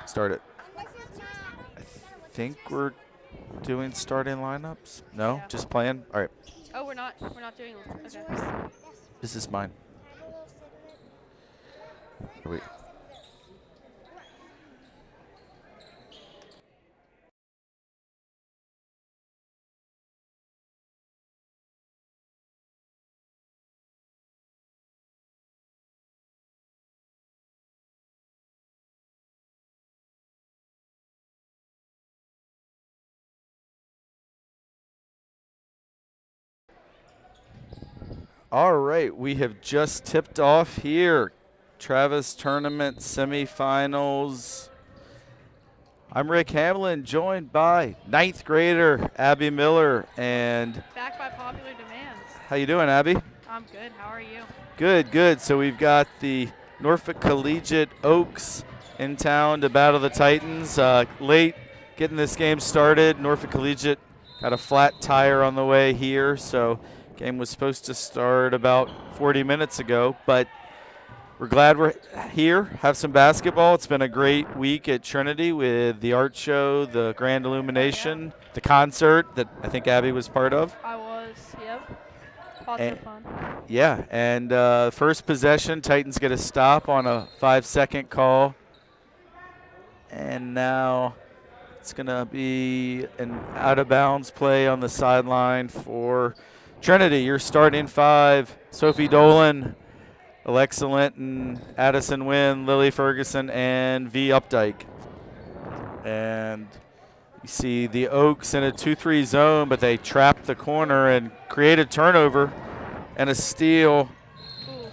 Start it. I think we're doing starting lineups. No, Yeah. just playing. All right, Oh, we're not doing. Okay. this is mine. Wait. All right, we have just tipped off here. Travis Tournament semifinals. I'm Rick Hamlin, joined by ninth grader Abby Miller. And Back by popular demand. how you doing, Abby? I'm good. How are you? Good, good. So we've got the Norfolk Collegiate Oaks in town to battle the Titans. Late getting this game started. Norfolk Collegiate got a flat tire on the way here, so game was supposed to start about 40 minutes ago, but we're glad we're here, have some basketball. It's been a great week at Trinity with the art show, the grand illumination, the concert that I think Abby was part of. I was. Yep. Lots And, of fun. yeah, and first possession, Titans get a stop on a 5-second call. And now it's going to be an out-of-bounds play on the sideline for Trinity. You're starting five: Sophie Dolan, Alexa Linton, Addison Wynn, Lily Ferguson, and V. Updike. And you see the Oaks in a 2-3 zone, but they trap the corner and create a turnover and a steal. Ooh.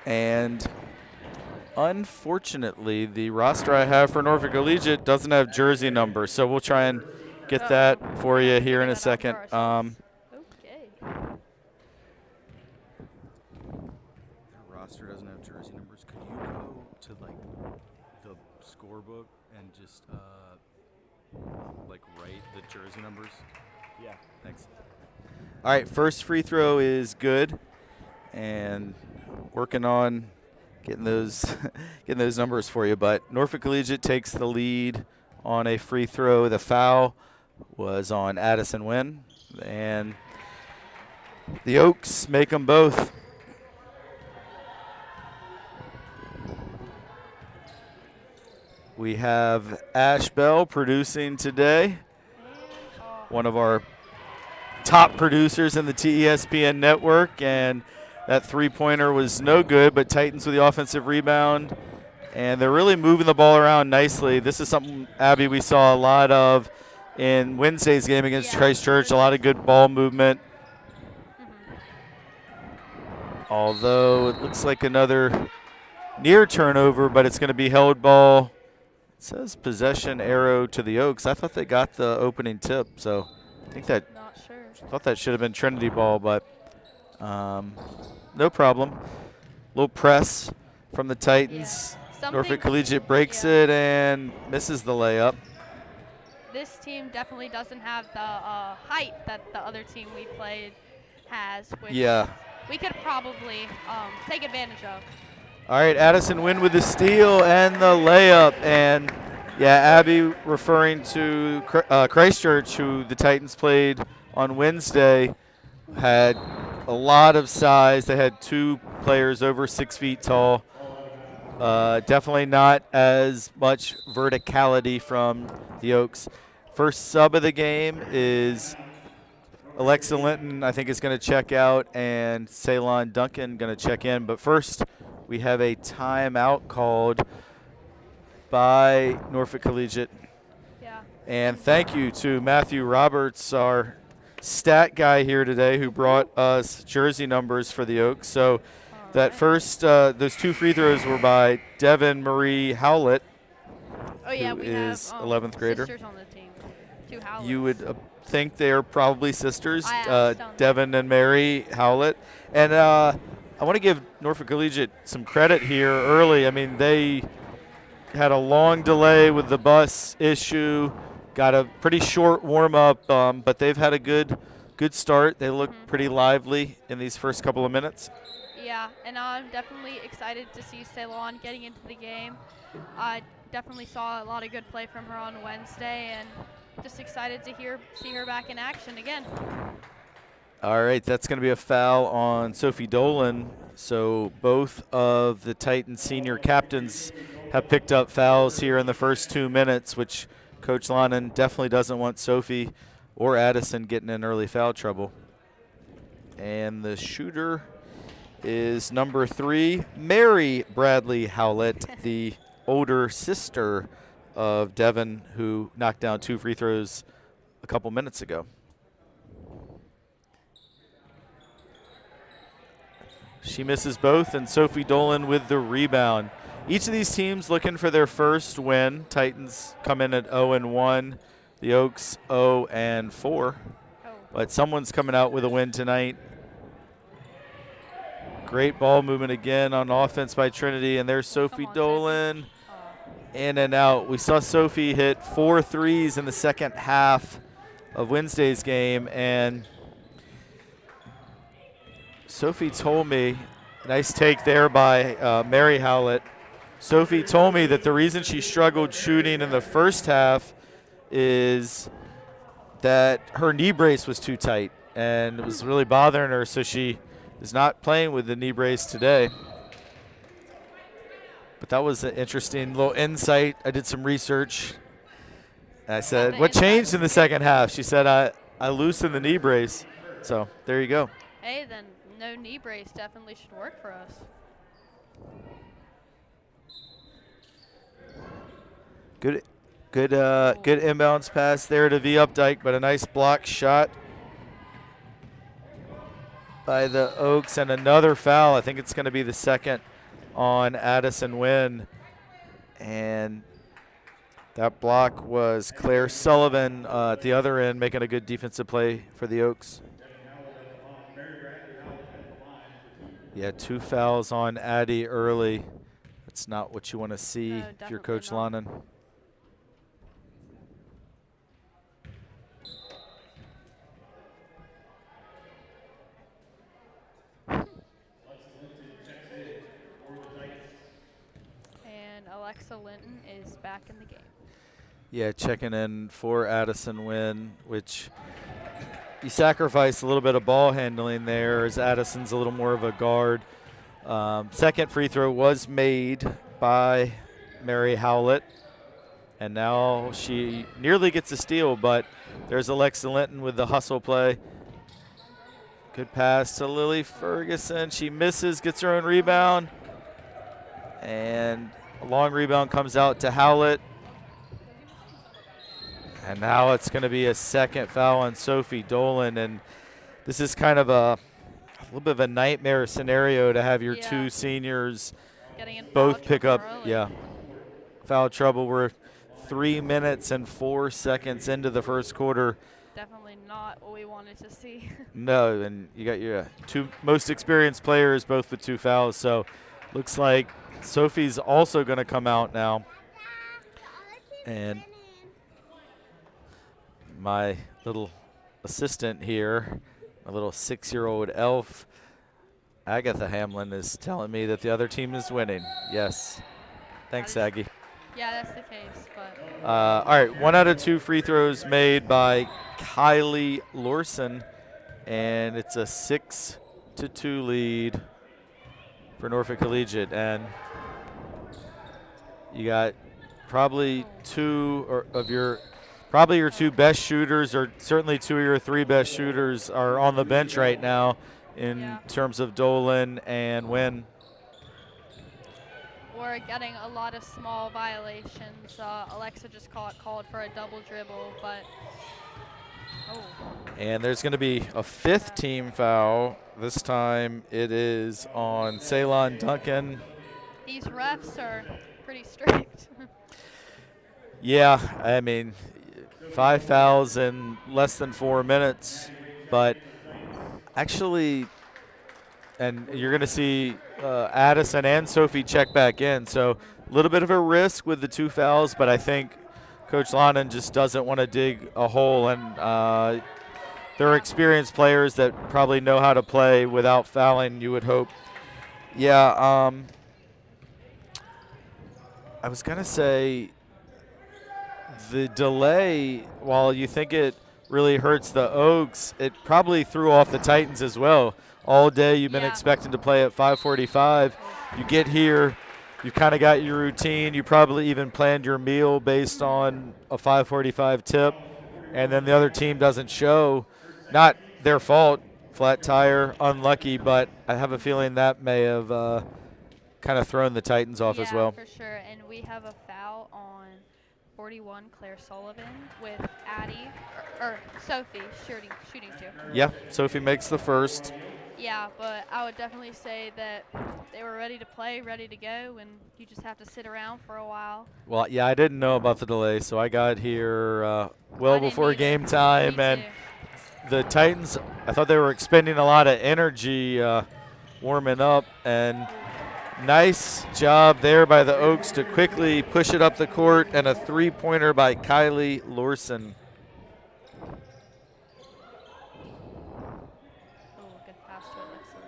And unfortunately, the roster I have for Norfolk Collegiate doesn't have jersey numbers, so we'll try and get that for you here in a second. Okay. Their roster doesn't have jersey numbers. Could you go to like the scorebook and just like write the jersey numbers? Yeah. Thanks. All right, first free throw is good, and working on getting those getting those numbers for you. But Norfolk Collegiate takes the lead on a free throw. The foul was on Addison Wynn, and the Oaks make them both. We have Ash Bell producing today, one of our top producers in the TESPN network, and that three-pointer was no good, but Titans with the offensive rebound, and they're really moving the ball around nicely. This is something, Abby, we saw a lot of in Wednesday's game against Christchurch, a lot of good ball movement. Although it looks like another near turnover, but it's going to be held ball. It says possession arrow to the Oaks. I thought they got the opening tip, so I think that Not sure. thought that should have been Trinity ball, but no problem. Little press from the Titans. Yeah. Norfolk Collegiate breaks it and misses the layup. This team definitely doesn't have the height that the other team we played has, which we could probably take advantage of. All right, Addison Wynn with the steal and the layup. And, yeah, Abby referring to Christchurch, who the Titans played on Wednesday, had a lot of size. They had two players over 6 feet tall. Definitely not as much verticality from the Oaks. First sub of the game is Alexa Linton, I think, is going to check out, and Ceylon Duncan going to check in. But first, we have a timeout called by Norfolk Collegiate. Yeah. And thank you to Matthew Roberts, our stat guy here today, who brought us jersey numbers for the Oaks. So that first, those two free throws were by Devin Marie Howlett, Oh yeah, who we is have 11th grader. sisters on the team. Two Howletts. You would think they are probably sisters, I asked them. Devin and Mary Howlett. And I want to give Norfolk Collegiate some credit here early. I mean, they had a long delay with the bus issue, got a pretty short warm-up, but they've had a good start. They look pretty lively in these first couple of minutes. Yeah, and I'm definitely excited to see Ceylon getting into the game. I definitely saw a lot of good play from her on Wednesday, and just excited to see her back in action again. All right, that's going to be a foul on Sophie Dolan. So both of the Titans senior captains have picked up fouls here in the first 2 minutes, which Coach Lannon definitely doesn't want Sophie or Addison getting in early foul trouble. And the shooter is number 3, Mary Bradley Howlett, the older sister of Devin, who knocked down 2 free throws a couple minutes ago. She misses both, and Sophie Dolan with the rebound. Each of these teams looking for their first win. Titans come in at 0-1. The Oaks 0-4. But someone's coming out with a win tonight. Great ball movement again on offense by Trinity, and there's Sophie Dolan. In and out. We saw Sophie hit 4 threes in the second half of Wednesday's game, and Sophie told me, nice take there by Mary Howlett. Sophie told me that the reason she struggled shooting in the first half is that her knee brace was too tight, and it was really bothering her, so she is not playing with the knee brace today. But that was an interesting little insight. I did some research. I said, what changed in the second half? She said, I loosened the knee brace. So there you go. Hey, then no knee brace definitely should work for us. Good inbounds pass there to V Updike, but a nice block shot by the Oaks, and another foul. I think it's going to be the second on Addison Wynn. And that block was Claire Sullivan at the other end, making a good defensive play for the Oaks. Yeah, 2 fouls on Addie early. That's not what you want to see if you're Coach Lannon. Alexa Linton is back in the game. Yeah, checking in for Addison Wynn, which you sacrifice a little bit of ball handling there as Addison's a little more of a guard. Second free throw was made by Mary Howlett, and now she nearly gets a steal, but there's Alexa Linton with the hustle play. Good pass to Lily Ferguson. She misses, gets her own rebound, and a long rebound comes out to Howlett. And now it's going to be a second foul on Sophie Dolan. And this is kind of a little bit of a nightmare scenario to have your 2 seniors both pick up foul trouble. We're 3 minutes and 4 seconds into the first quarter. Definitely not what we wanted to see. No, and you got your 2 most experienced players both with 2 fouls. So looks like Sophie's also going to come out now. And my little assistant here, my little 6-year-old elf, Agatha Hamlin, is telling me that the other team is winning. Yes. Thanks, Aggie. Yeah, that's the case. But all right, 1 out of 2 free throws made by Kylie Lorson, and it's a 6-2 lead for Norfolk Collegiate. And you got probably your 2 best shooters, or certainly 2 of your 3 best shooters, are on the bench right now in terms of Dolan and Wynn. We're getting a lot of small violations. Alexa just called for a double dribble, but And there's going to be a 5th team foul. This time it is on Ceylon Duncan. These refs are pretty strict. Yeah, I mean, 5 fouls in less than 4 minutes, but actually, and you're going to see Addison and Sophie check back in, so a little bit of a risk with the 2 fouls, but I think Coach Lannon just doesn't want to dig a hole, and they're experienced players that probably know how to play without fouling, you would hope. Yeah, I was going to say the delay, while you think it really hurts the Oaks, it probably threw off the Titans as well. All day you've been Yeah. expecting to play at 5:45. You get here, you kind of got your routine. You probably even planned your meal based on a 5:45 tip, and then the other team doesn't show. Not their fault, flat tire, unlucky, but I have a feeling that may have kind of thrown the Titans off as Yeah, well. for sure. And we have a foul on 41, Claire Sullivan, with Addie, or Sophie, shooting too. Yeah, Sophie makes the first. Yeah, but I would definitely say that they were ready to play, ready to go, and you just have to sit around for a while. Well, yeah, I didn't know about the delay, so I got here well I didn't before either. game time, Me and too. the Titans, I thought they were expending a lot of energy warming up, and nice job there by the Oaks to quickly push it up the court, and a three-pointer by Kylie Lorson. Oh, good pass to Alexa.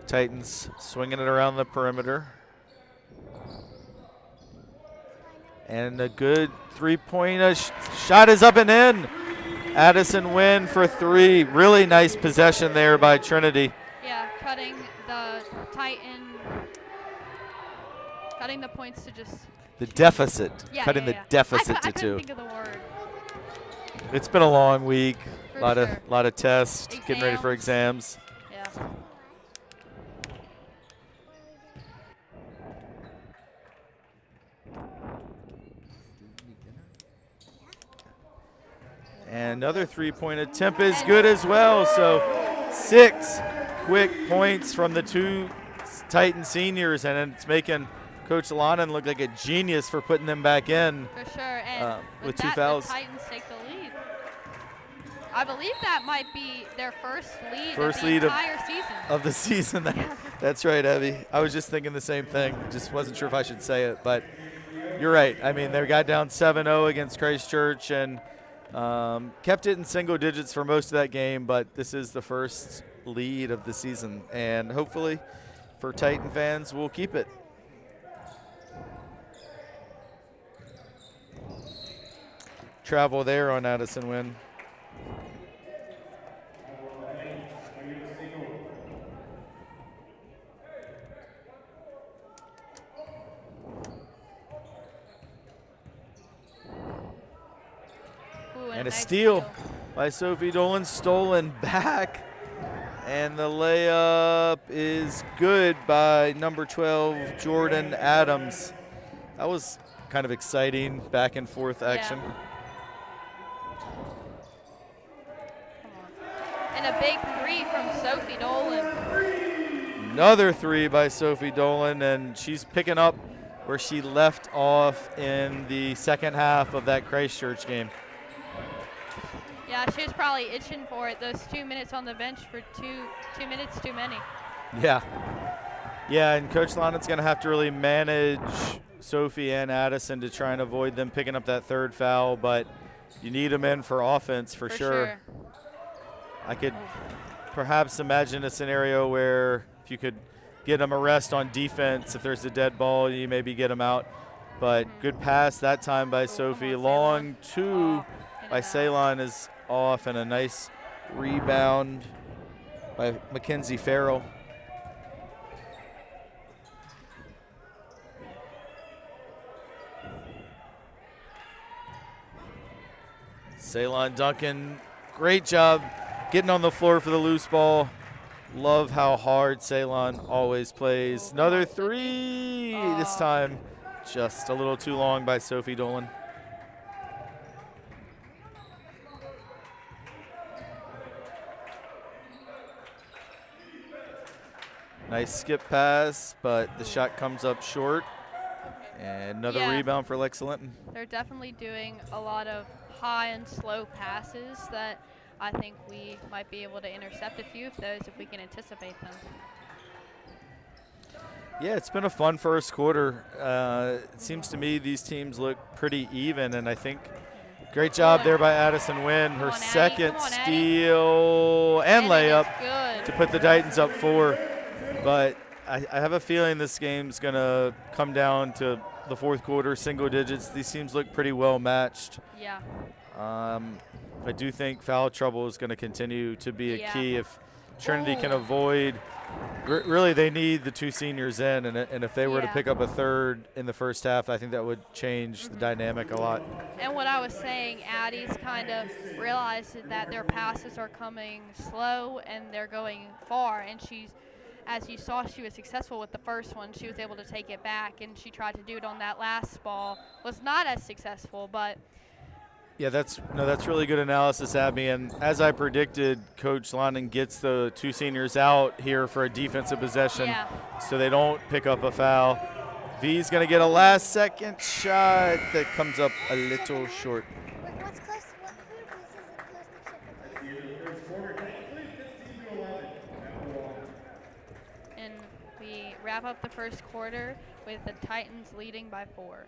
Titans swinging it around the perimeter. And a good three-point shot is up and in. Addison Wynn for three. Really nice possession there by Trinity. Yeah, cutting the points to just The deficit, yeah, cutting yeah, the yeah. deficit I to couldn't two. think of the word. It's been a long week. For A lot sure. of tests, getting ready for exams. Yeah. And another three-point attempt is good as well. So 6 quick points from the two Titan seniors, and it's making Coach Lannon look like a genius for putting them back in. For sure, and with that, two fouls. the Titans take the lead. I believe that might be their first lead First of the lead entire season. Of the season. That's right, Evie. I was just thinking the same thing. Just wasn't sure if I should say it, but you're right. I mean, they got down 7-0 against Christchurch and kept it in single digits for most of that game, but this is the first lead of the season, and hopefully for Titan fans, we'll keep it. Travel there on Addison Wynn. And a nice steal by Sophie Dolan, stolen back. And the layup is good by number 12, Jordan Adams. That was kind of exciting, back and forth action. Yeah. And a big three from Sophie Dolan. Another three by Sophie Dolan, and she's picking up where she left off in the second half of that Christchurch game. Yeah, she was probably itching for it. Those 2 minutes on the bench for two minutes too many. Yeah. Yeah, and Coach Lonnon's going to have to really manage Sophie and Addison to try and avoid them picking up that third foul, but you need them in for offense for sure. I could perhaps imagine a scenario where if you could get them a rest on defense, if there's a dead ball, you maybe get them out. But good pass that time by Sophie. Long two by Ceylon is off, and a nice rebound by Mackenzie Farrell. Ceylon Duncan, great job getting on the floor for the loose ball. Love how hard Ceylon always plays. Another three, this time just a little too long by Sophie Dolan. Nice skip pass, but the shot comes up short. And another rebound for Lexa Linton. They're definitely doing a lot of high and slow passes that I think we might be able to intercept a few of those if we can anticipate them. Yeah, it's been a fun first quarter. It seems to me these teams look pretty even, and I think Great job there by Addison Wynn. Her on, second Come on, steal and it layup is good. to put the Titans up 4. But I have a feeling this game's going to come down to the fourth quarter, single digits. These teams look pretty well matched. Yeah. I do think foul trouble is going to continue to be a key if Trinity can Ooh. avoid. Really, they need the 2 seniors in, and if they were to pick up a third in the first half, I think that would change the dynamic a lot. And what I was saying, Addie's kind of realized that their passes are coming slow and they're going far, and as you saw, she was successful with the first one. She was able to take it back, and she tried to do it on that last ball. Was not as successful, but yeah, that's really good analysis, Abby. And as I predicted, Coach London gets the 2 seniors out here for a defensive possession, so they don't pick up a foul. V's going to get a last-second shot that comes up a little short. And we wrap up the first quarter with the Titans leading by 4.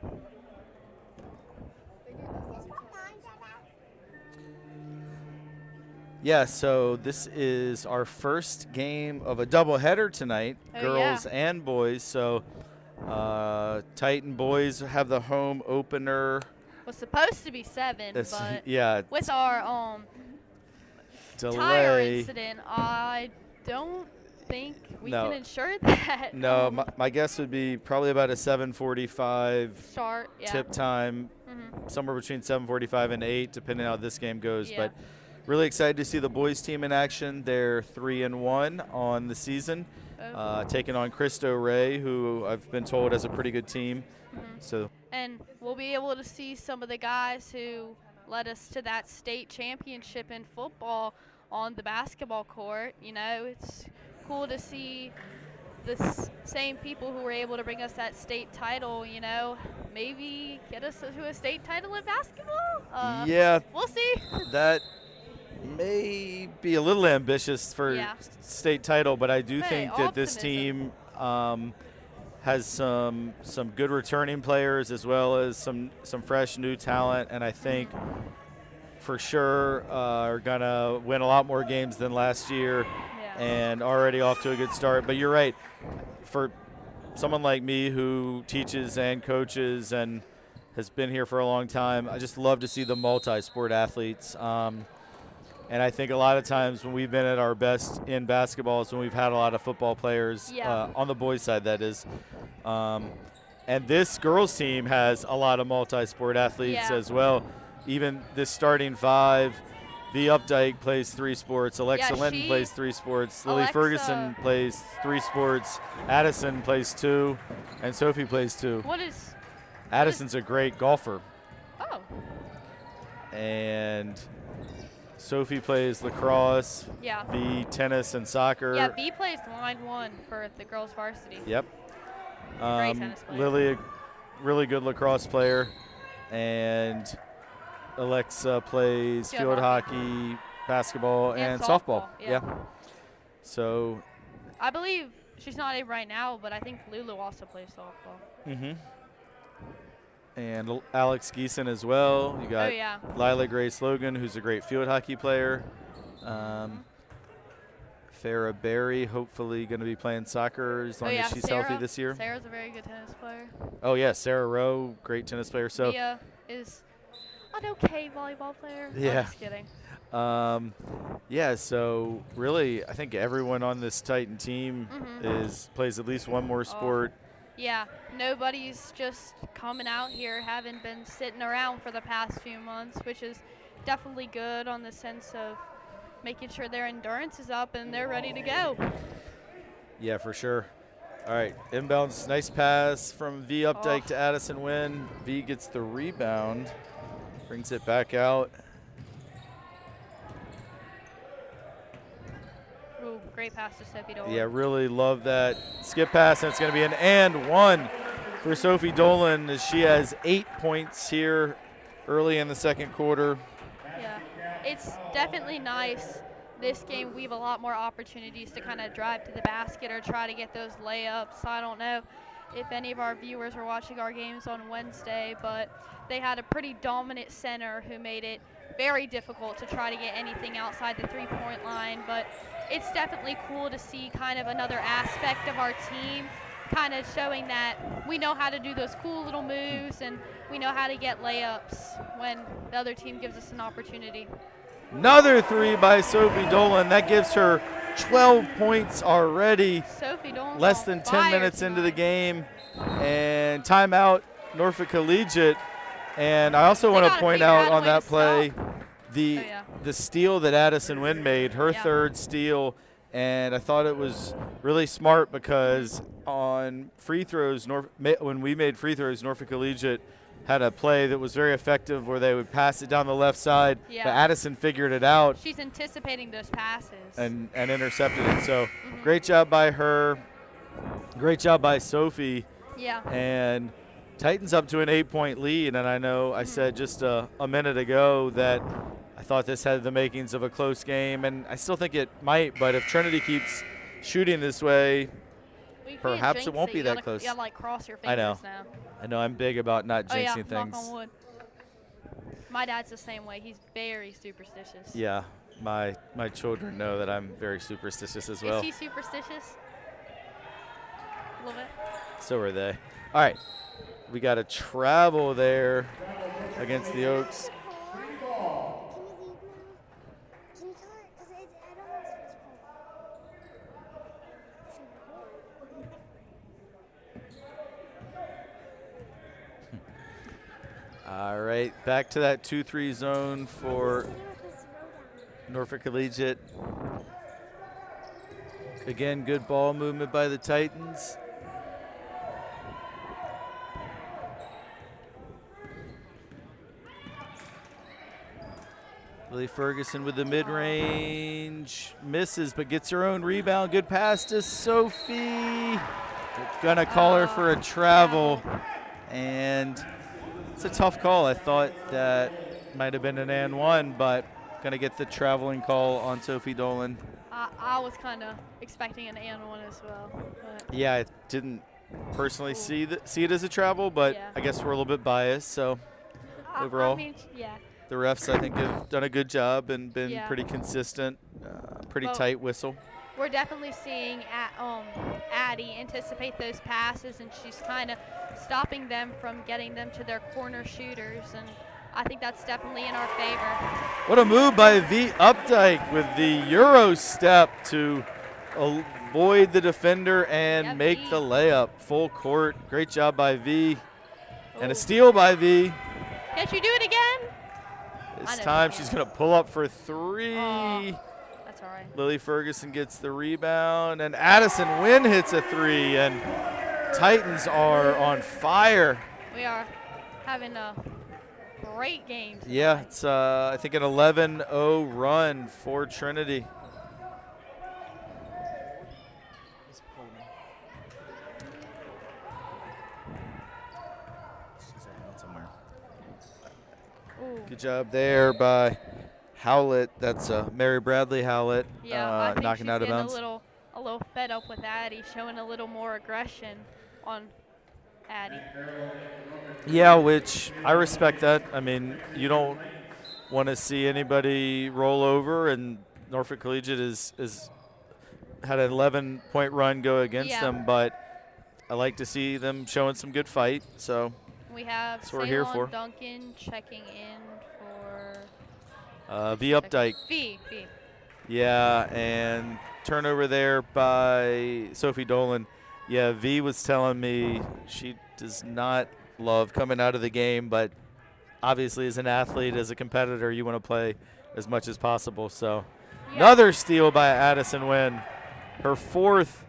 Yeah, so this is our first game of a doubleheader tonight, girls and boys. So Titan boys have the home opener. Was supposed to be 7, but with our delay tire incident, I don't think we can ensure that. No, my guess would be probably about a 7:45 start tip time, somewhere between 7:45 and 8, depending on how this game goes. But really excited to see the boys team in action. They're 3-1 on the season, taking on Cristo Rey, who I've been told has a pretty good team. And we'll be able to see some of the guys who led us to that state championship in football on the basketball court. You know, it's cool to see the same people who were able to bring us that state title, you know, maybe get us to a state title in basketball. We'll see. That may be a little ambitious for state title, but I do think that this team has some good returning players as well as some fresh new talent, and I think for sure are going to win a lot more games than last year and already off to a good start. But you're right. For someone like me who teaches and coaches and has been here for a long time, I just love to see the multi-sport athletes. And I think a lot of times when we've been at our best in basketball is when we've had a lot of football players, on the boys' side, that is. And this girls' team has a lot of multi-sport athletes as well. Even this starting 5, V. Updike plays 3 sports. Alexa Linton plays 3 sports. Lily Ferguson plays 3 sports. Addison plays 2. And Sophie plays 2. Addison's a great golfer. Oh. And Sophie plays lacrosse, V tennis and soccer. Yeah, V plays line 1 for the girls varsity. Yep. Great tennis player. Lily, a really good lacrosse player. And Alexa plays field hockey, basketball, and softball. Yeah. So I believe she's not in right now, but I think Lulu also plays softball. And Alex Geeson as well. You got Lila Grace Logan, who's a great field hockey player. Farrah Berry, hopefully going to be playing soccer as long as she's healthy this year. Sarah's a very good tennis player. Oh, yeah, Sarah Rowe, great tennis player. So Mia is an okay volleyball player. Yeah. I'm just kidding. So really, I think everyone on this Titan team plays at least one more sport. Yeah, nobody's just coming out here, haven't been sitting around for the past few months, which is definitely good on the sense of making sure their endurance is up and they're ready to go. Yeah, for sure. All right, inbounds, nice pass from V. Updike to Addison Wynn. V gets the rebound, brings it back out. Ooh, great pass to Sophie Dolan. Yeah, really love that skip pass, and it's going to be an and 1 for Sophie Dolan as she has 8 points here early in the second quarter. Yeah, it's definitely nice. This game, we have a lot more opportunities to kind of drive to the basket or try to get those layups. I don't know. if any of our viewers are watching our games on Wednesday, but they had a pretty dominant center who made it very difficult to try to get anything outside the three-point line. But it's definitely cool to see kind of another aspect of our team kind of showing that we know how to do those cool little moves and we know how to get layups when the other team gives us an opportunity. Another three by Sophie Dolan. That gives her 12 points already. Sophie Dolan's less on than 10 fire minutes into the tonight. game. And timeout, Norfolk Collegiate. And I also want to gotta point figure out out a on way to that play stop. the Oh, yeah. the steal that Addison Wynn made, her Yeah. third steal. And I thought it was really smart because on free throws, when we made free throws, Norfolk Collegiate had a play that was very effective where they would pass it down the left side. Yeah. But Addison figured it out She's anticipating those passes. and intercepted it. So great job by her. Great job by Sophie. Yeah. And Titans up to an 8-point lead. And I know I said just a minute ago that I thought this had the makings of a close game. And I still think it might. But if Trinity keeps shooting this way, Well, you can't perhaps it jinx won't be You that gotta- close. You gotta like cross your I know. fingers now. I know I'm big about not Oh yeah, jinxing knock things. on wood. My dad's the same way. He's very superstitious. Yeah, my children know that I'm very superstitious as well. Is he superstitious? A little bit. So are they. All right, we got to travel there against the Oaks. Can you leave now? Can you tell her? Because I don't know if it's All right, back to that 2-3 zone for Norfolk Collegiate. Again, good ball movement by the Titans. Lily Ferguson with the mid-range. Misses, but gets her own rebound. Good pass to Sophie. Gonna call her for a travel. And it's a tough call. I thought that might have been an and one, but gonna get the traveling call on Sophie Dolan. I was kind of expecting an and one as well. But Yeah, I didn't personally see it as a travel, but Yeah. I guess we're a little bit biased. So overall, I mean, yeah. the refs I think have done a good job and been Yeah. pretty consistent. Pretty Well, tight whistle. We're definitely seeing Addie anticipate those passes, and she's kind of stopping them from getting them to their corner shooters, and I think that's definitely in our favor. What a move by V Updike with the Euro step to avoid the defender and Yeah, make V. the layup. Full court. Great job by V. And Ooh. a steal by V. Can't you do it again? This I know time she she's can. going to pull up for three. Oh. That's all right. Lily Ferguson gets the rebound, and Addison Wynn hits a three, and Titans are on fire. We are having a great game tonight. Yeah, it's I think an 11-0 run for Trinity. Ooh. Good job there by Howlett. That's Mary Bradley Howlett Yeah, I think knocking she's out of getting bounds. a little fed up with Addie, showing a little more aggression on Addie. Yeah, which I respect that. I mean, you don't want to see anybody roll over, and Norfolk Collegiate is had an 11-point run go against Yeah. them, but I like to see them showing some good fight. So We have That's what we're here Ceylon for. Duncan checking in for V Updike. V. Yeah, and turnover there by Sophie Dolan. Yeah, V was telling me she does not love coming out of the game, but obviously as an athlete, as a competitor, you want to play as much as possible. So Yeah. another steal by Addison Wynn, her fourth,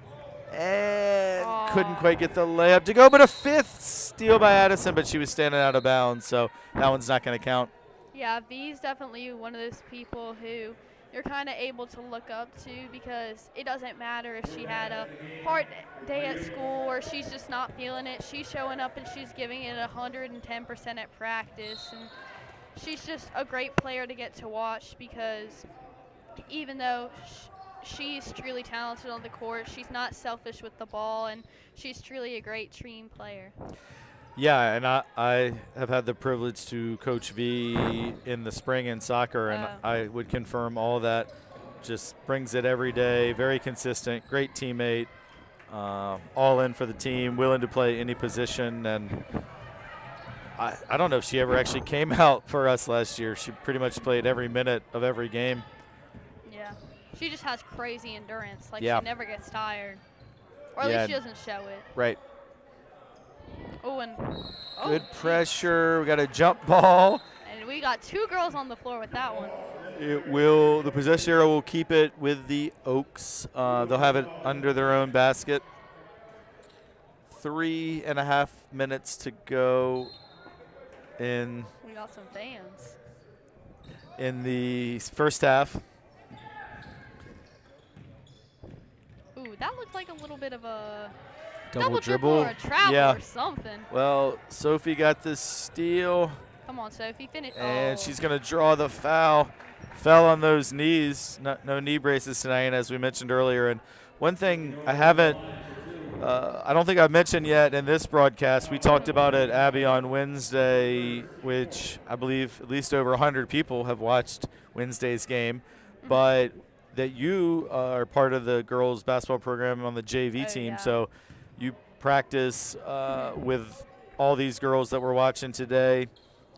and couldn't Aw. quite get the layup to go, but a fifth steal by Addison, but she was standing out of bounds, so that one's not going to count. Yeah, V's definitely one of those people who you're kind of able to look up to, because it doesn't matter if she had a hard day at school or she's just not feeling it. She's showing up and she's giving it 110% at practice, and she's just a great player to get to watch, because even though she's truly talented on the court. She's not selfish with the ball, and she's truly a great team player. Yeah, and I have had the privilege to coach V in the spring in soccer, and I would confirm all that. Just brings it every day, very consistent, great teammate, all in for the team, willing to play any position. And I don't know if she ever actually came out for us last year. She pretty much played every minute of every game. Yeah. She just has crazy endurance. Like, Yeah. she never gets tired. Or at Yeah, least she doesn't show it. Right. Oh, and Good geez. pressure. We got a jump ball. And we got 2 girls on the floor with that one. The possession arrow will keep it with the Oaks. They'll have it under their own basket. 3.5 minutes to go in We got some fans. the first half. Ooh, that looked like a little bit of a Double dribble or a travel Yeah. or something. Well, Sophie got the steal, Come on, Sophie, finish. and she's going to draw the foul. Fell on those knees. No knee braces tonight, as we mentioned earlier. And one thing I don't think I've mentioned yet in this broadcast, we talked about it, Abby, on Wednesday, which I believe at least over 100 people have watched Wednesday's game, but that you are part of the girls basketball program on the JV team, yeah. so you practice with all these girls that we're watching today.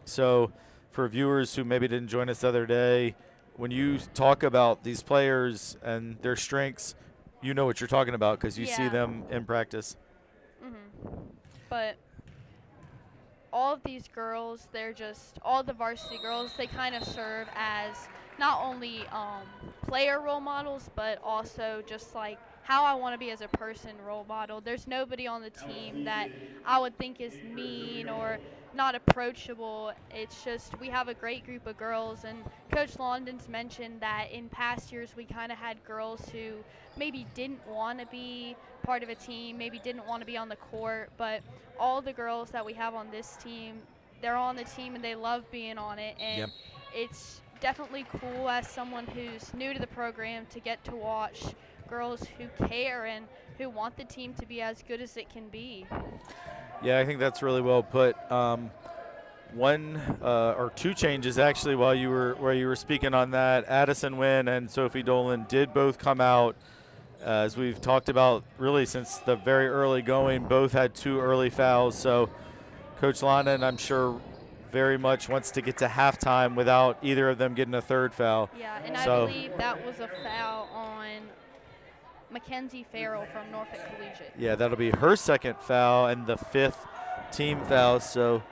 So for viewers who maybe didn't join us the other day, when you talk about these players and their strengths, you know what you're talking about because you see Yeah. them in practice. But all of these girls, they're just, all the varsity girls, they kind of serve as not only player role models, but also just like how I want to be as a person role model. There's nobody on the team that I would think is mean or not approachable. It's just we have a great group of girls, and Coach London's mentioned that in past years we kind of had girls who maybe didn't want to be part of a team, maybe didn't want to be on the court, but all the girls that we have on this team, they're on the team and they love being on it, and Yep. it's definitely cool as someone who's new to the program to get to watch girls who care and who want the team to be as good as it can be. Yeah, I think that's really well put. One or two changes actually while you were speaking on that. Addison Wynn and Sophie Dolan did both come out. As we've talked about really since the very early going, both had 2 early fouls. So Coach London, I'm sure, very much wants to get to halftime without either of them getting a third foul. Yeah, and So- I believe that was a foul on Mackenzie Farrell from Norfolk Collegiate. Yeah, that'll be her second foul and the 5th team foul. So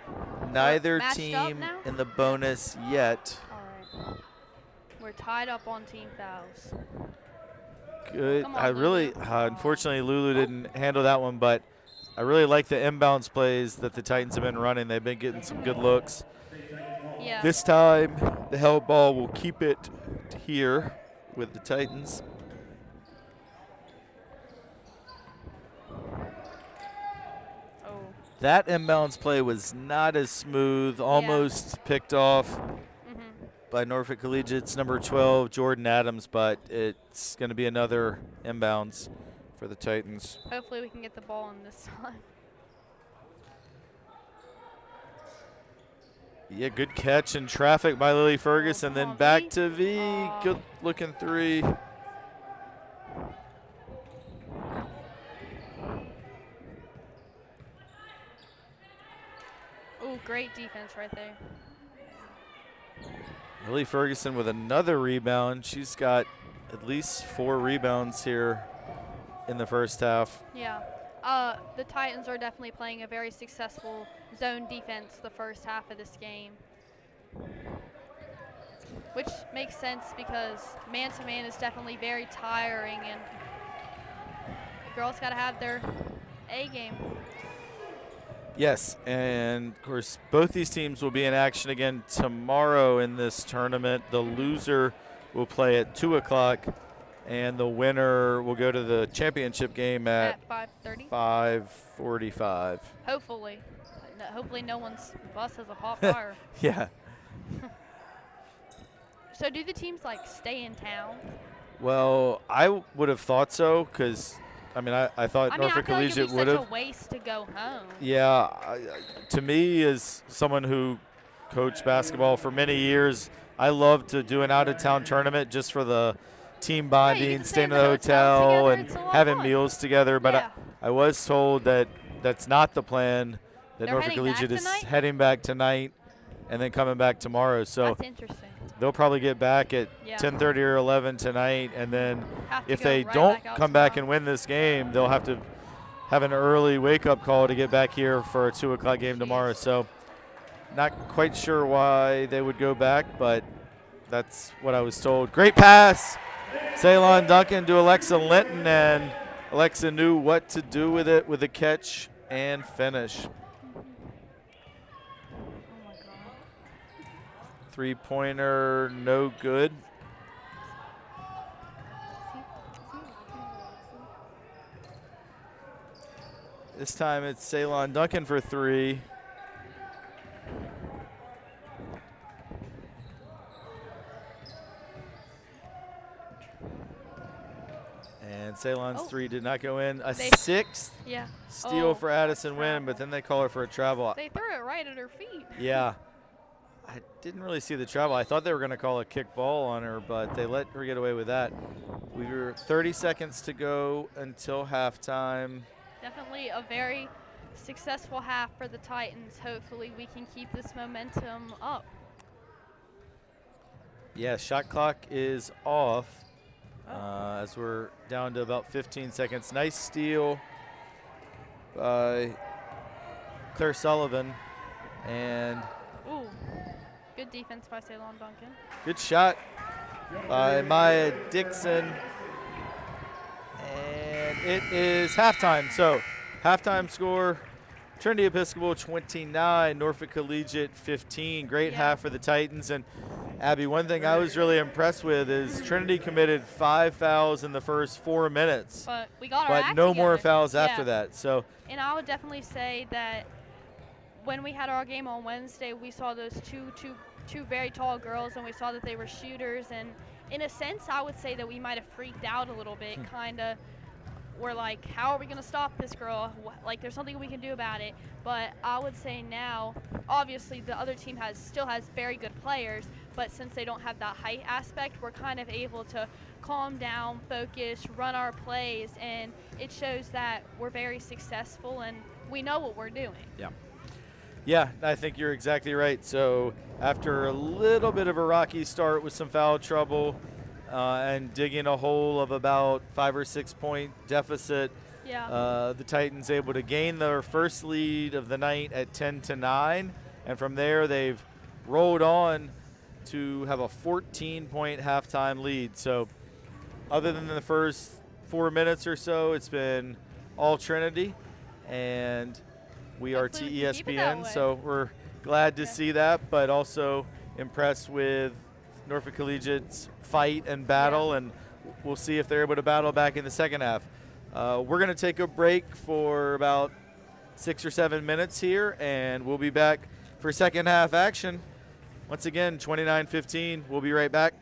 neither matched up team now? in the bonus yet. All right. We're tied up on team fouls. Good. Come on, I really, Lulu. unfortunately, Lulu didn't handle that one, but I really like the inbounds plays that the Titans have been running. They've been getting some good looks. Yeah. This time, the held ball will keep it here with the Titans. Oh. That inbounds play was not as smooth, almost picked off by Norfolk Collegiate's number 12, Jordan Adams, but it's going to be another inbounds for the Titans. Hopefully we can get the ball in this time. Yeah, good catch in traffic by Lily Ferguson, then on, back V. to V. Aw. Good looking 3. Ooh, great defense right there. Lily Ferguson with another rebound. She's got at least 4 rebounds here in the first half. Yeah. The Titans are definitely playing a very successful zone defense the first half of this game, which makes sense because man-to-man is definitely very tiring, and the girls got to have their A game. Yes, and of course, both these teams will be in action again tomorrow in this tournament. The loser will play at 2 o'clock, and the winner will go to the championship game at 5:30. 5:45. Hopefully. Hopefully no one's bus has a hot fire. Yeah. So do the teams like stay in town? Well, I would have thought so because, I mean, I thought I mean, I Norfolk feel like it'd Collegiate be would such a have. waste to go home. Yeah, to me, as someone who coached basketball for many years, I love to do an out-of-town tournament just for the team Yeah, bonding, you get to stay staying in in the the hotel hotel, together. and It's a lot of having fun. meals together. But Yeah. I was told that that's not the plan. That They're Norfolk heading back Collegiate is tonight? heading back tonight, and then coming back tomorrow. So That's interesting. they'll probably get back at Yeah. 10:30 or 11 tonight, and then Have to if go they right don't back out come back tomorrow. and win this game, they'll have to have an early wake-up call to get back here for a 2 o'clock game tomorrow. So not quite sure why they would go back, but that's what I was told. Great pass. Ceylon Duncan to Alexa Linton, and Alexa knew what to do with it with a catch and finish. Oh my god. Three-pointer, no good. This time it's Ceylon Duncan for three. And Ceylon's three did not go in. A They- sixth Yeah. steal Oh, for Addison Wynn, but then they call her for a travel. They threw it right at her feet. Yeah. I didn't really see the travel. I thought they were going to call a kick ball on her, but they let her get away with that. We were 30 seconds to go until halftime. Definitely a very successful half for the Titans. Hopefully we can keep this momentum up. Yeah, shot clock is off as we're down to about 15 seconds. Nice steal by Claire Sullivan, and Ooh, good defense by Ceylon Duncan. good shot by Maya Dixon. And it is halftime. So, halftime score, Trinity Episcopal 29, Norfolk Collegiate 15. Great half for the Titans. And Abby, one thing I was really impressed with is Trinity committed 5 fouls in the first 4 minutes, But we got our but act no together. more fouls Yeah. after that. So, And I would definitely say that when we had our game on Wednesday, we saw those two very tall girls, and we saw that they were shooters. And in a sense, I would say that we might have freaked out a little bit, kind of. We're like, how are we going to stop this girl? Like, there's something we can do about it. But I would say now, obviously, the other team still has very good players, but since they don't have that height aspect, we're kind of able to calm down, focus, run our plays, and it shows that we're very successful and we know what we're doing. yeah, I think you're exactly right. So, after a little bit of a rocky start with some foul trouble and digging a hole of about 5 or 6 point deficit, Yeah. the Titans able to gain their first lead of the night at 10-9, and from there they've rolled on to have a 14-point halftime lead. So, other than the first 4 minutes or so, it's been all Trinity, and we are Hopefully we can keep it that TESPN, way. so we're glad to see that, but also impressed with Norfolk Collegiate's fight and battle, and we'll see if they're able to battle back in the second half. We're going to take a break for about 6 or 7 minutes here, and we'll be back for second half action. Once again, 29-15. We'll be right back.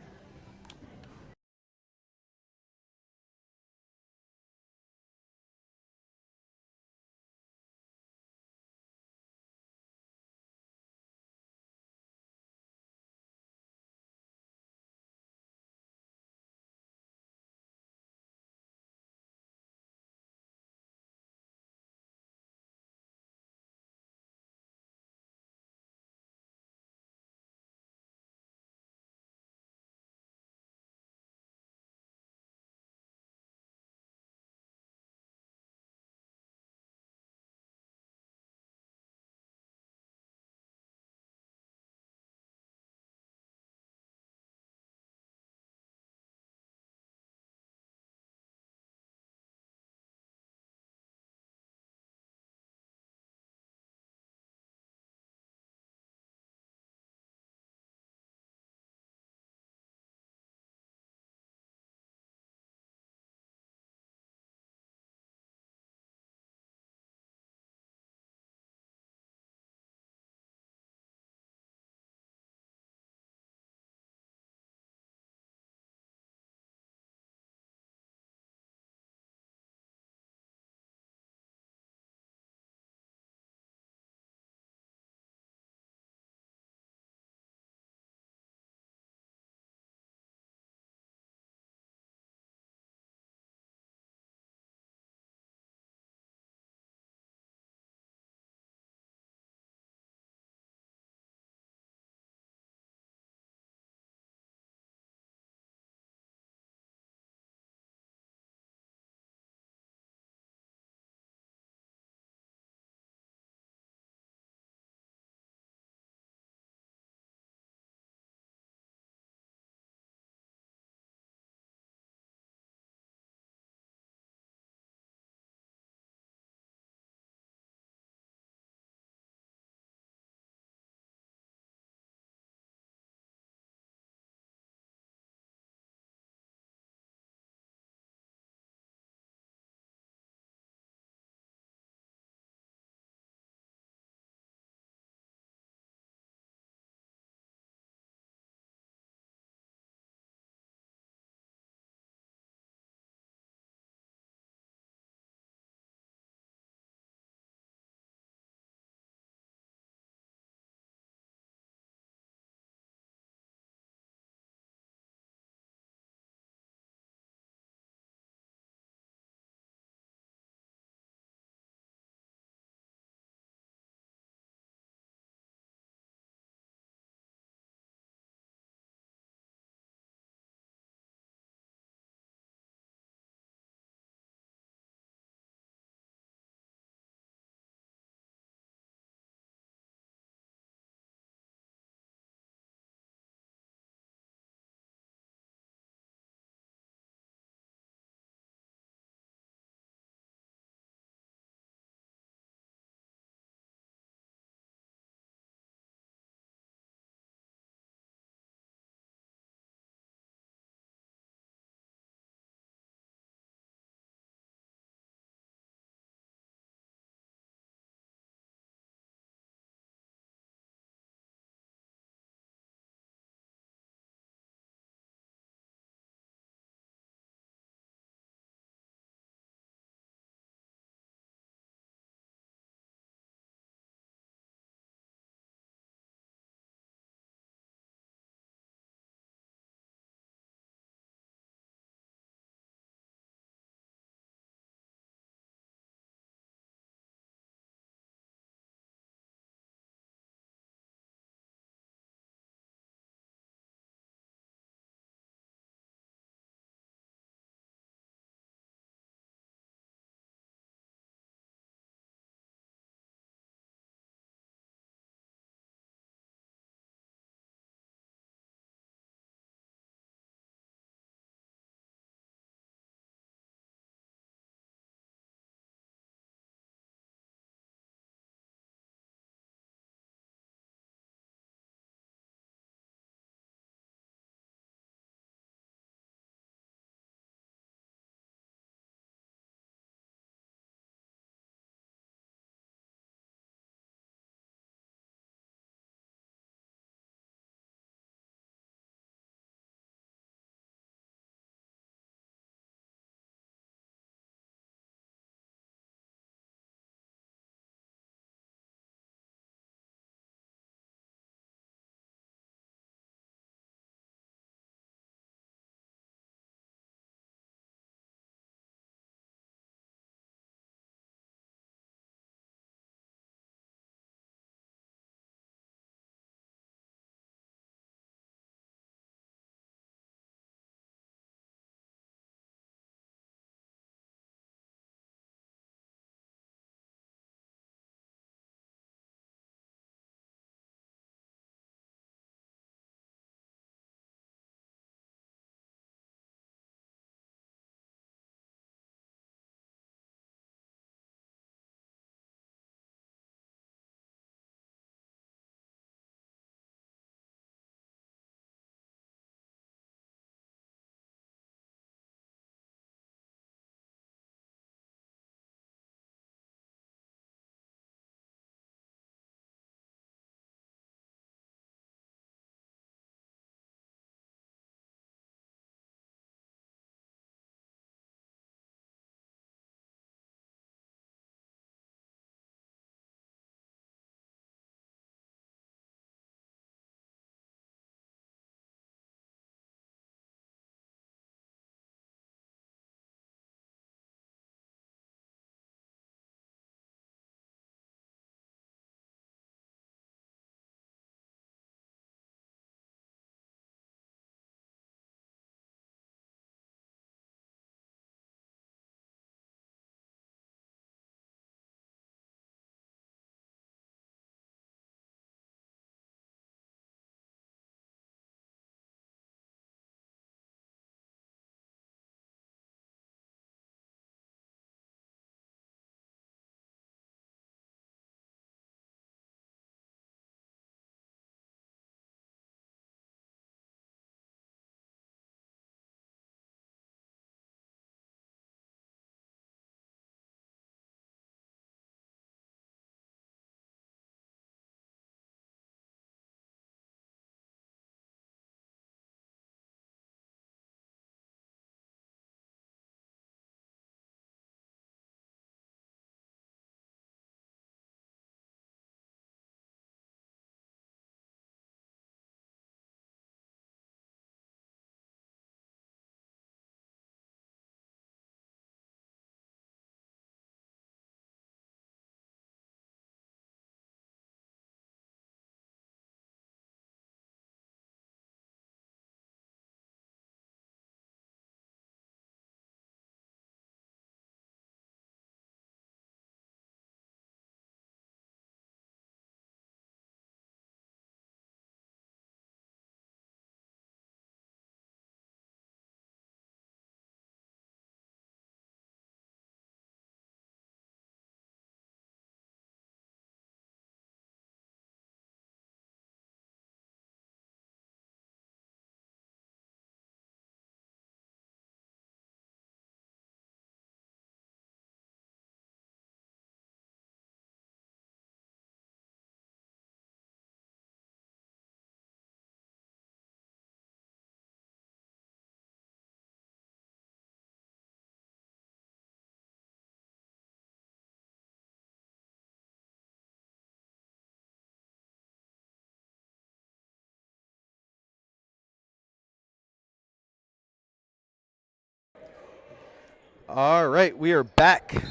All right, we are back.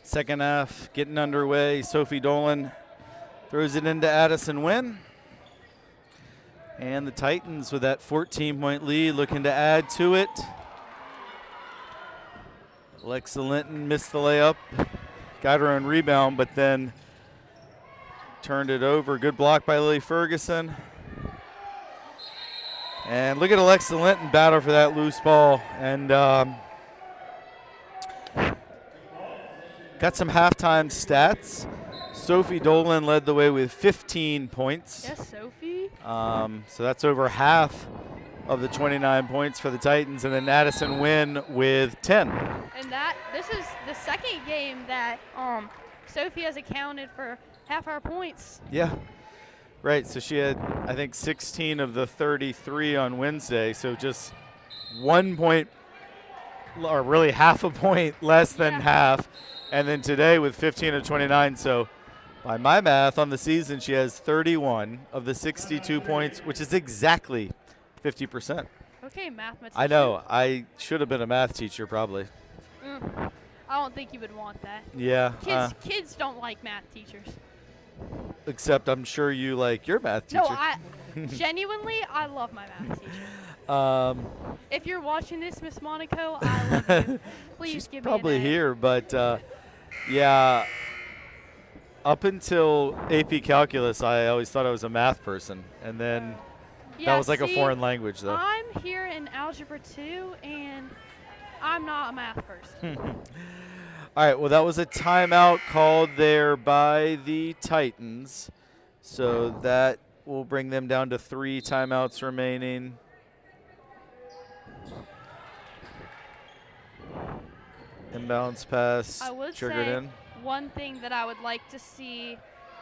Second half getting underway. Sophie Dolan throws it into Addison Wynn. And the Titans with that 14-point lead looking to add to it. Alexa Linton missed the layup, got her own rebound, but then turned it over. Good block by Lily Ferguson. And look at Alexa Linton battle for that loose ball. And got some halftime stats. Sophie Dolan led the way with 15 points. Yes, Sophie. So that's over half of the 29 points for the Titans. And then Addison Wynn with 10. And this is the second game that Sophie has accounted for half our points. Yeah. Right, so she had, I think, 16 of the 33 on Wednesday, so just 1 point, or really half a point less than half. And then today with 15 of 29, so by my math on the season, she has 31 of the 62 points, which is exactly 50%. Okay, mathematician. I know, I should have been a math teacher probably. I don't think you would want that. Yeah. Kids don't like math teachers. Except I'm sure you like your math teacher. No, genuinely, I love my math teacher. If you're watching this, Miss Monaco, I love you. Please She's give probably me an A. here, but yeah, up until AP Calculus, I always thought I was a math person, and then that was like a foreign language, though. I'm here in Algebra 2, and I'm not a math person. All right, well, that was a timeout called there by the Titans. So that will bring them down to 3 timeouts remaining. Inbounds pass I would triggered say in. one thing that I would like to see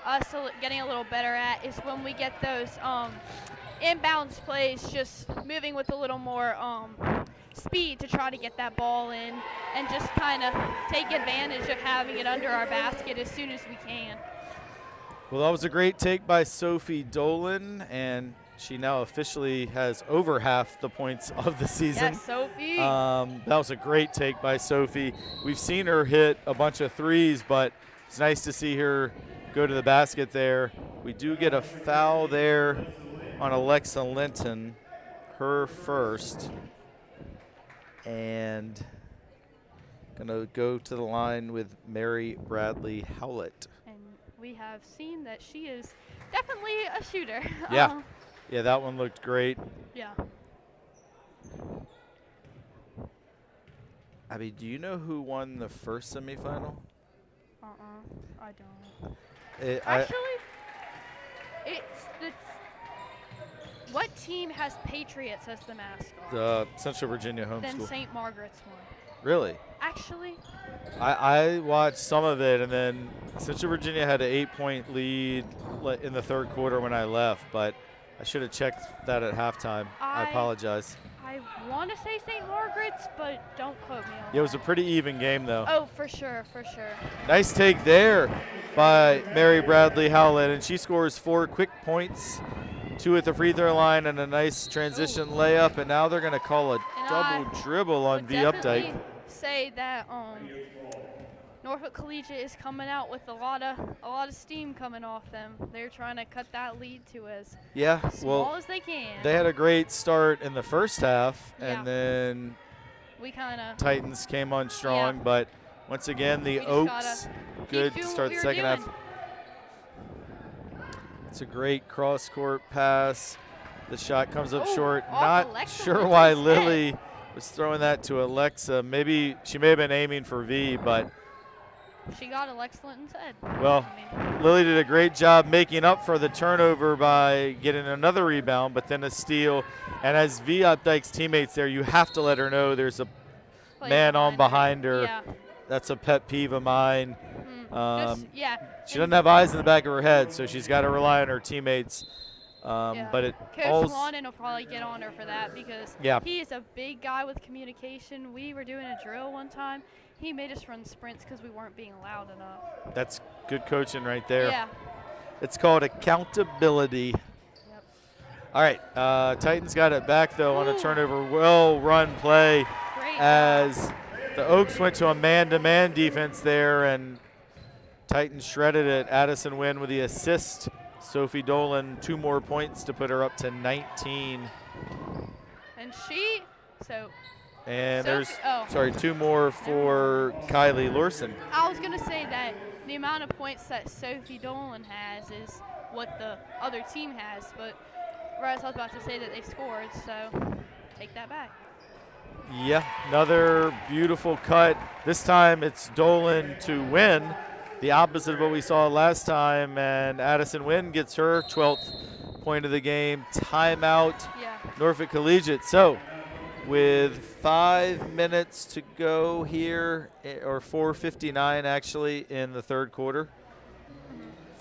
us getting a little better at is when we get those inbounds plays, just moving with a little more speed to try to get that ball in and just kind of take advantage of having it under our basket as soon as we can. Well, that was a great take by Sophie Dolan, and she now officially has over half the points of the season. Yes, Sophie. That was a great take by Sophie. We've seen her hit a bunch of threes, but it's nice to see her go to the basket there. We do get a foul there on Alexa Linton, her first. And gonna go to the line with Mary Bradley Howlett. And we have seen that she is definitely a shooter. Yeah. Yeah, that one looked great. Yeah. Abby, do you know who won the first semifinal? I don't. Actually, It's the. What team has Patriots as the mascot? the Central Virginia Then homeschool. St. Margaret's one. Really? Actually, I watched some of it, and then Central Virginia had an 8-point lead in the third quarter when I left, but I should have checked that at halftime. I apologize. I want to say St. Margaret's, but don't quote me on Yeah, it was a that. pretty even game, though. Oh, for sure, for sure. Nice take there by Mary Bradley Howlett, and she scores 4 quick points, 2 at the free throw line, and a nice transition layup. And now they're going to call a double dribble on Would V Updike. definitely say that Norfolk Collegiate is coming out with a lot of steam coming off them. They're trying to cut that lead to as Yeah, small well, as they can. they had a great start in the first half, Yeah. and then We kind of Titans came on strong. Yeah. But once again, the We just Oaks gotta good keep to doing start what the we second were half. doing. It's a great cross-court pass. The shot comes up Oh, short. off Not Alexa sure Linton's why head. Lily was throwing that to Alexa. Maybe she may have been aiming for V, but She got Alexa Linton's head. well, I mean, Lily did a great job making up for the turnover by getting another rebound, but then a steal. And as V Updike's teammates there, you have to let her know there's a play man on behind her. Yeah. That's a pet peeve of mine. Yeah. She doesn't have eyes in the back of her head, so she's got to rely on her teammates. Yeah. But it Coach all Lawton will probably get on her for that because Yeah. he is a big guy with communication. We were doing a drill one time. He made us run sprints because we weren't being loud enough. that's good coaching right there. Yeah. It's called accountability. Yep. All right, Titans got it back though on a turnover. Well run play Great. as The Oaks went to a man-to-man defense there, and Titans shredded it. Addison Wynn with the assist. Sophie Dolan 2 more points to put her up to 19. And And Sophie- there's 2 more for Kylie Lorson. I was gonna say that the amount of points that Sophie Dolan has is what the other team has, but whereas I was about to say that they scored, so take that back. Yeah, another beautiful cut. This time it's Dolan to win, the opposite of what we saw last time, and Addison Wynn gets her 12th point of the game. Timeout, Yeah. Norfolk Collegiate. So with 5 minutes to go here, or 4:59 actually in the third quarter.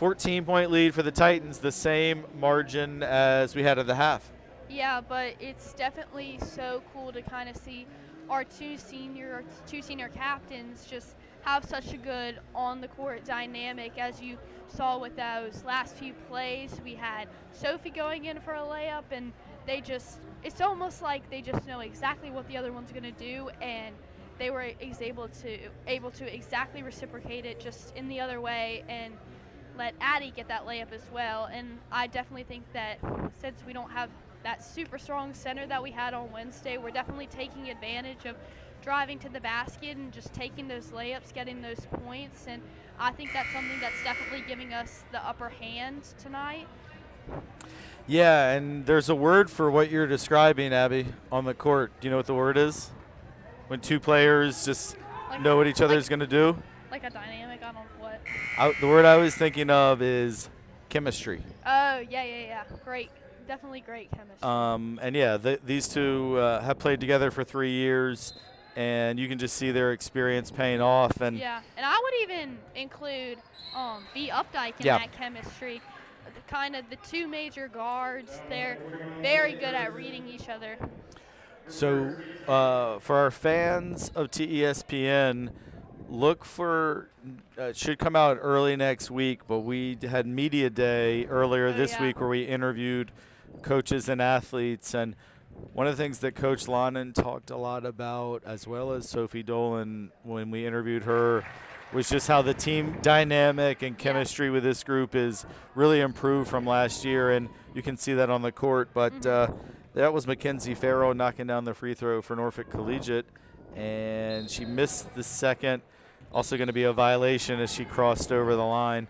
14-point lead for the Titans, the same margin as we had at the half. Yeah, but it's definitely so cool to kind of see our two senior captains just have such a good on-the-court dynamic. As you saw with those last few plays, we had Sophie going in for a layup, and it's almost like they just know exactly what the other one's going to do, and they were able to exactly reciprocate it just in the other way and let Addie get that layup as well. And I definitely think that since we don't have that super strong center that we had on Wednesday, we're definitely taking advantage of driving to the basket and just taking those layups, getting those points. And I think that's something that's definitely giving us the upper hand tonight. Yeah, and there's a word for what you're describing, Abby, on the court. Do you know what the word is? When 2 players just know what each other's going to do? Like a dynamic, I don't know what. The word I was thinking of is chemistry. Oh, yeah. Great. Definitely great chemistry. And yeah, these two have played together for 3 years, and you can just see their experience paying off. And yeah, and I would even include B. Updike in that chemistry. The 2 major guards, they're very good at reading each other. So for our fans of TESPN, look for it should come out early next week, but we had media day earlier this week where we interviewed coaches and athletes, and one of the things that Coach Lonan talked a lot about, as well as Sophie Dolan when we interviewed her, was just how the team dynamic and chemistry with this group is really improved from last year, and you can see that on the court. But that was Mackenzie Farrow knocking down the free throw for Norfolk Collegiate, and she missed the second. Also going to be a violation as she crossed over the line.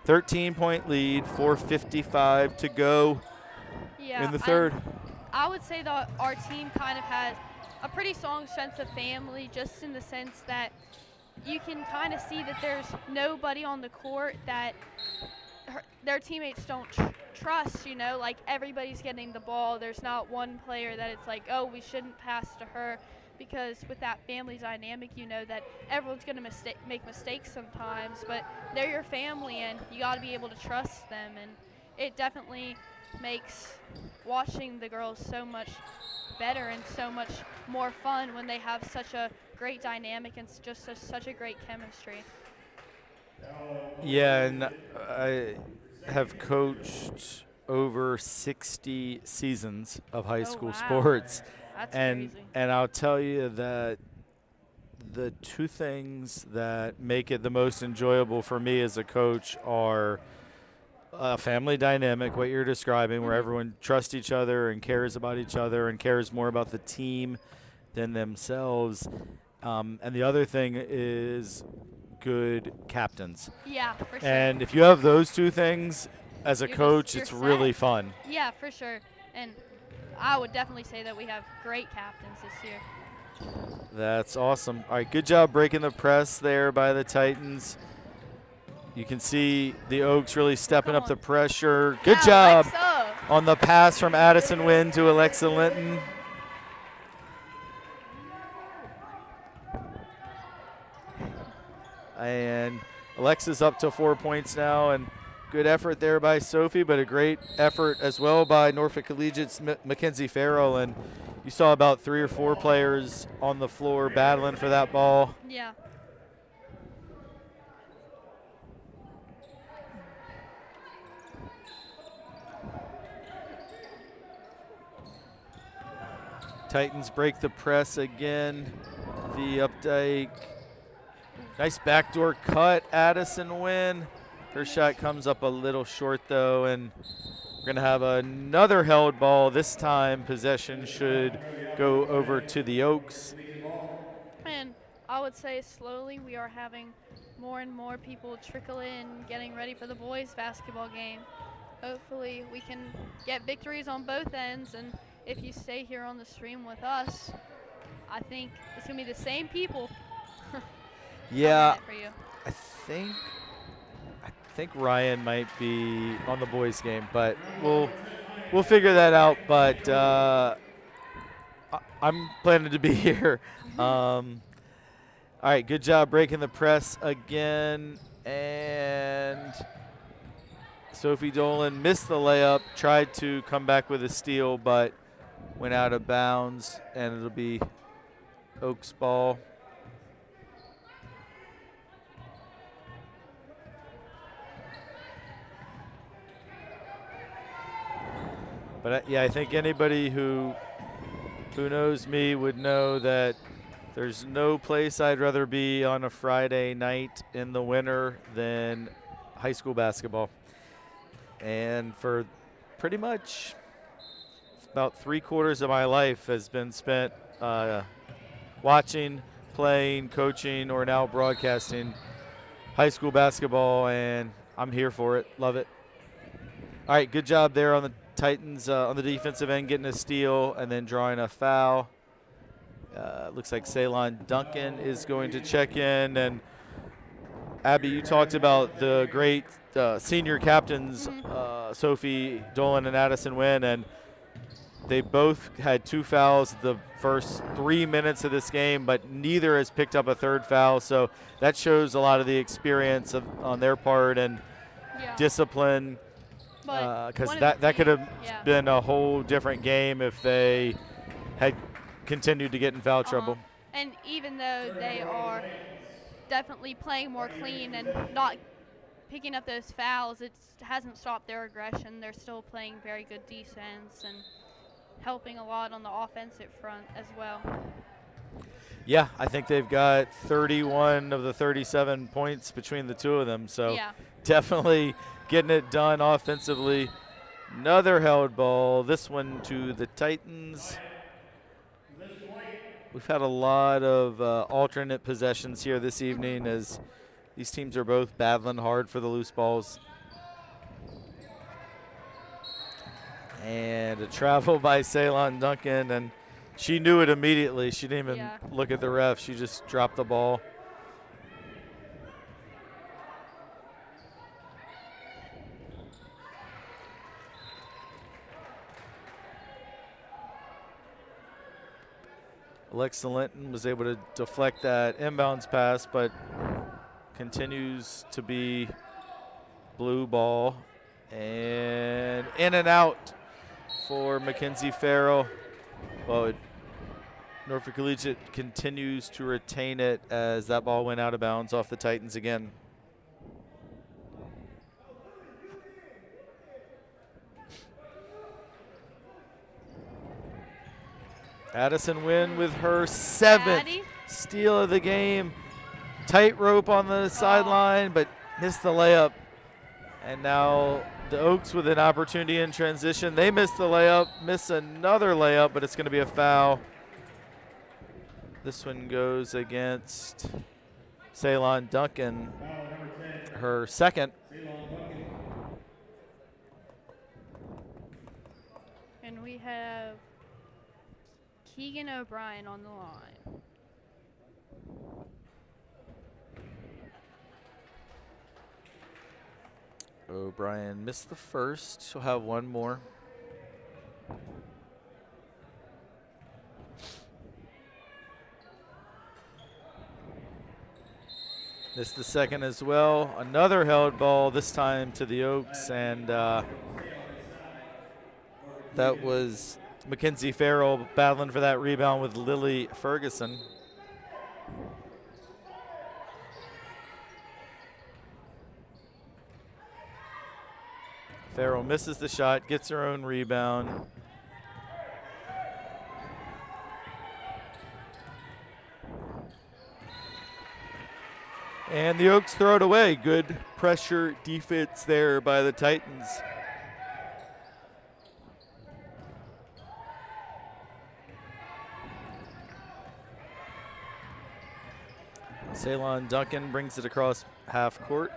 13-point lead, 4:55 to go in the third. I would say that our team kind of has a pretty strong sense of family, just in the sense that you can kind of see that there's nobody on the court that their teammates don't trust, like everybody's getting the ball. There's not one player that it's like, oh, we shouldn't pass to her, because with that family dynamic, that everyone's going to make mistakes sometimes, but they're your family and you got to be able to trust them. And it definitely makes watching the girls so much better and so much more fun when they have such a great dynamic and just such a great chemistry. Yeah, and I have coached over 60 seasons of high school sports. That's and crazy. And I'll tell you that the 2 things that make it the most enjoyable for me as a coach are a family dynamic, what you're describing, where everyone trusts each other and cares about each other and cares more about the team than themselves. And the other thing is good captains. Yeah, for sure. And if you have those 2 things as a You're coach, you're it's set. really fun. Yeah, for sure. And I would definitely say that we have great captains this year. That's awesome. All right, good job breaking the press there by the Titans. You can see the Oaks really stepping up the pressure. Good job Alexa. on the pass from Addison Wynn to Alexa Linton. And Alexa's up to 4 points now, and good effort there by Sophie, but a great effort as well by Norfolk Collegiate's Mackenzie Farrell. And you saw about 3 or 4 players on the floor battling for that ball. Yeah. Titans break the press again. the Updike. Nice backdoor cut, Addison Wynn. Her shot comes up a little short though, and we're gonna have another held ball. This time possession should go over to the Oaks. And I would say slowly we are having more and more people trickle in, getting ready for the boys' basketball game. Hopefully we can get victories on both ends, and if you stay here on the stream with us, I think it's going to be the same people. Yeah, For you. I think Ryan might be on the boys' game, but we'll figure that out. But I'm planning to be here. All right, good job breaking the press again. And Sophie Dolan missed the layup, tried to come back with a steal, but went out of bounds, and it'll be Oaks ball. But yeah, I think anybody who knows me would know that there's no place I'd rather be on a Friday night in the winter than high school basketball. And for pretty much about 3/4 of my life has been spent watching, playing, coaching, or now broadcasting high school basketball, and I'm here for it. Love it. All right, good job there on the Titans on the defensive end, getting a steal and then drawing a foul. Looks like Ceylon Duncan is going to check in. And Abby, you talked about the great senior captains, Sophie Dolan and Addison Wynn, and they both had 2 fouls the first 3 minutes of this game, but neither has picked up a third foul. So that shows a lot of the experience on their part and discipline. Because that could have been a whole different game if they had continued to get in foul trouble. And even though they are definitely playing more clean and not picking up those fouls, it hasn't stopped their aggression. They're still playing very good defense and helping a lot on the offensive front as well. Yeah, I think they've got 31 of the 37 points between the two of them. So definitely getting it done offensively. Another held ball, this one to the Titans. We've had a lot of alternate possessions here this evening as these teams are both battling hard for the loose balls. And a travel by Ceylon Duncan, and she knew it immediately. She didn't even look at the ref. She just dropped the ball. Alexa Linton was able to deflect that inbounds pass, but continues to be blue ball. And in and out for Mackenzie Farrell. Well, Norfolk Collegiate continues to retain it as that ball went out of bounds off the Titans again. Addison Wynn with her 7th steal of the game. Tightrope on the sideline, but missed the layup. And now the Oaks with an opportunity in transition. They missed the layup, miss another layup, but it's going to be a foul. This one goes against Ceylon Duncan, her 2nd. And we have Keegan O'Brien on the line. O'Brien missed the first. She'll have one more. Missed the second as well. Another held ball, this time to the Oaks, and that was Mackenzie Farrell battling for that rebound with Lily Ferguson. Farrell misses the shot, gets her own rebound. And the Oaks throw it away. Good pressure defense there by the Titans. Ceylon Duncan brings it across half court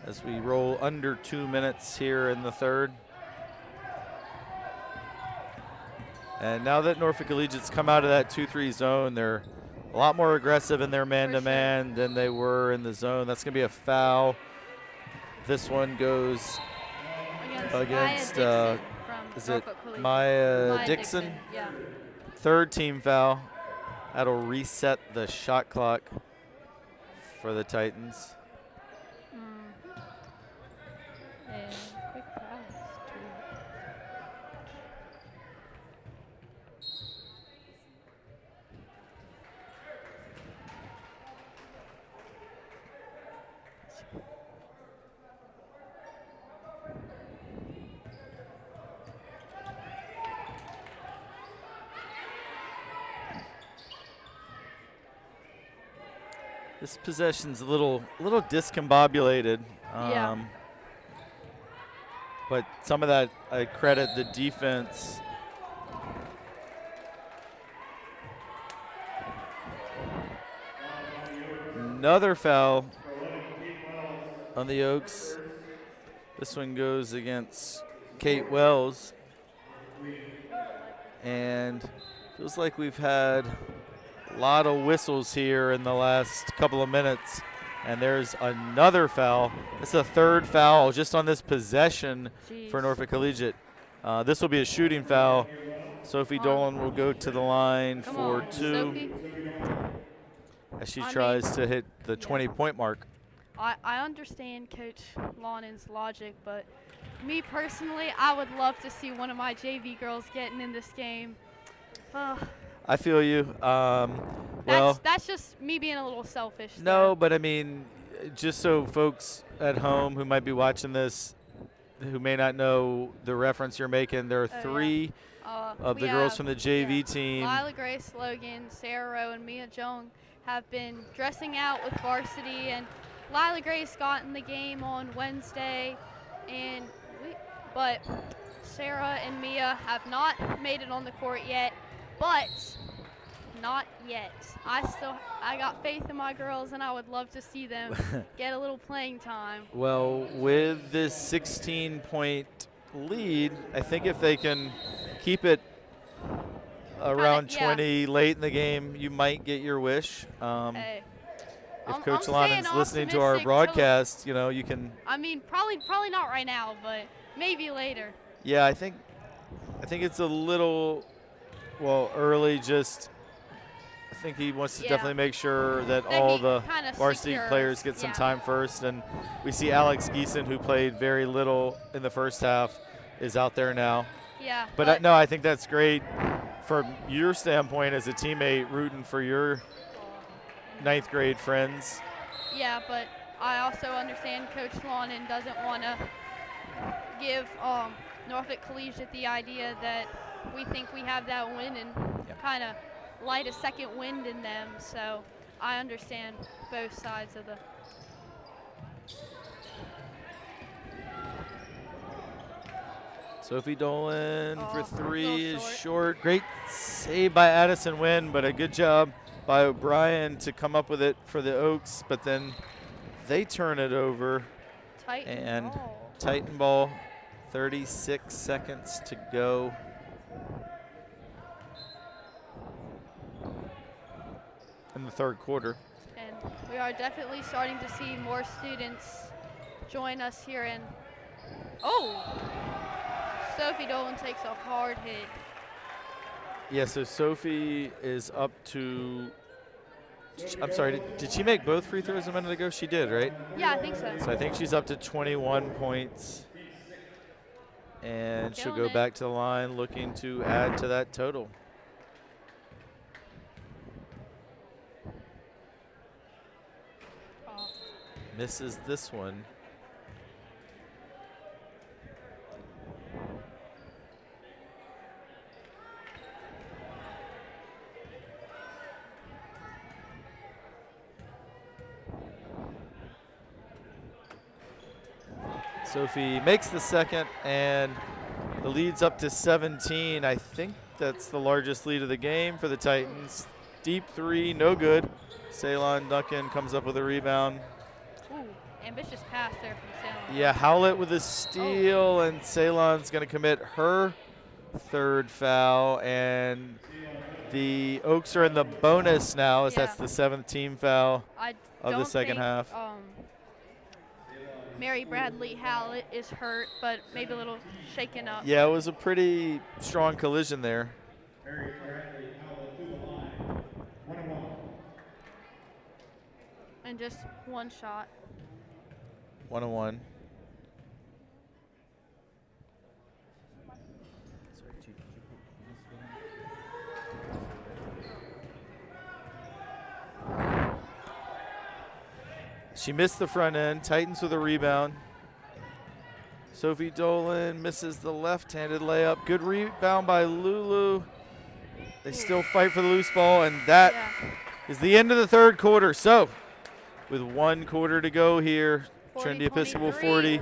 as we roll under 2 minutes here in the third. And now that Norfolk Collegiate's come out of that 2-3 zone, they're a lot more aggressive in their man-to-man than they were in the zone. That's going to be a foul. This one goes against is it Maya Dixon? Yeah. Third team foul. That'll reset the shot clock for the Titans. And quick pass to This possession's a little discombobulated. Yeah. But some of that I credit the defense. Another foul on the Oaks. This one goes against Kate Wells. And feels like we've had a lot of whistles here in the last couple of minutes. And there's another foul. It's a third foul just on this possession for Norfolk Collegiate. This will be a shooting foul. Sophie Dolan will go to the line for two as she tries to hit the 20-point mark. I understand Coach Lonen's logic, but me personally, I would love to see one of my JV girls getting in this game. I feel you. That's just me being a little selfish. No, but I mean, just so folks at home who might be watching this, who may not know the reference you're making, there are three of the girls from the JV team. Lila Grace Logan, Sarah Rowe, and Mia Jung have been dressing out with varsity, and Lila Grace got in the game on Wednesday, but Sarah and Mia have not made it on the court yet, but not yet. I got faith in my girls, and I would love to see them get a little playing time. Well, with this 16-point lead, I think if they can keep around 20 late in the game, you might get your wish. If Coach Lonen's listening to our broadcast, you can. I mean, probably not right now, but maybe later. Yeah, I think it's a little early. I think he wants to definitely make sure that all the varsity players get some time first. And we see Alex Geeson, who played very little in the first half, is out there now. Yeah. But no, I think that's great from your standpoint as a teammate rooting for your ninth grade friends. Yeah, but I also understand Coach Lonen doesn't want to give Norfolk Collegiate the idea that we think we have that win and kind of light a second wind in them. So I understand both sides of the. Sophie Dolan for three is short. Great save by Addison Wynn, but a good job by O'Brien to come up with it for the Oaks, but then they turn it over. Titan ball, 36 seconds to go. In the third quarter. And we are definitely starting to see more students join us here in. Sophie Dolan takes a hard hit. Yeah, so Sophie is up to. I'm sorry, did she make both free throws a minute ago? She did, right? Yeah, I think so. So I think she's up to 21 points. And she'll go back to the line looking to add to that total. Misses this one. Sophie makes the second, and the lead's up to 17. I think that's the largest lead of the game for the Titans. Deep three, no good. Ceylon Duncan comes up with a rebound. Ooh, ambitious pass there from Salem. Yeah, Howlett with a steal, and Ceylon's going to commit her third foul, and the Oaks are in the bonus now, as that's Yeah. the 7th team foul I of the don't second think, half. Mary Bradley Hallett is hurt, but maybe a little shaken up. Yeah, it was a pretty strong collision there. And just one shot. 1-1. She missed the front end. Titans with a rebound. Sophie Dolan misses the left-handed layup. Good rebound by Lulu. They still fight for the loose ball, and that is the end of the third quarter. So, with 1 quarter to go here, 40, Trinity Episcopal 23. 40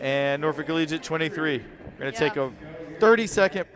and Norfolk Collegiate 23. We're going to take a 30-second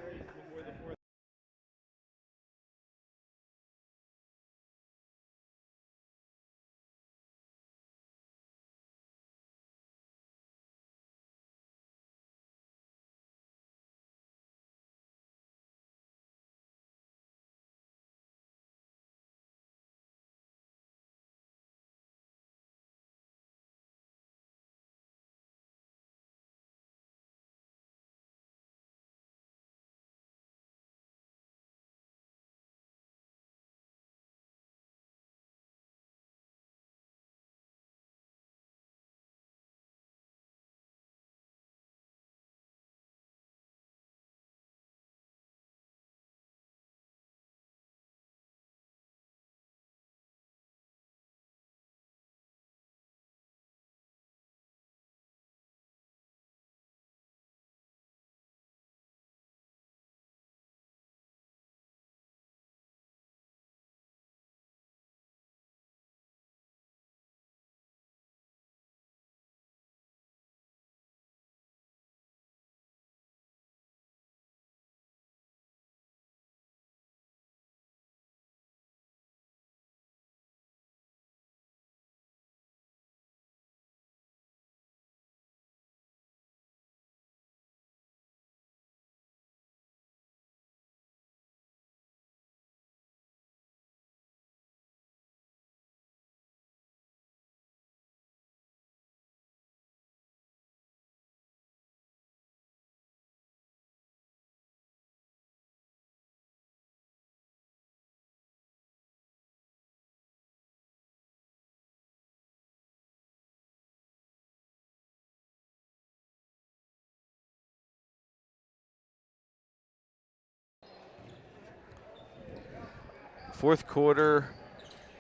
fourth quarter.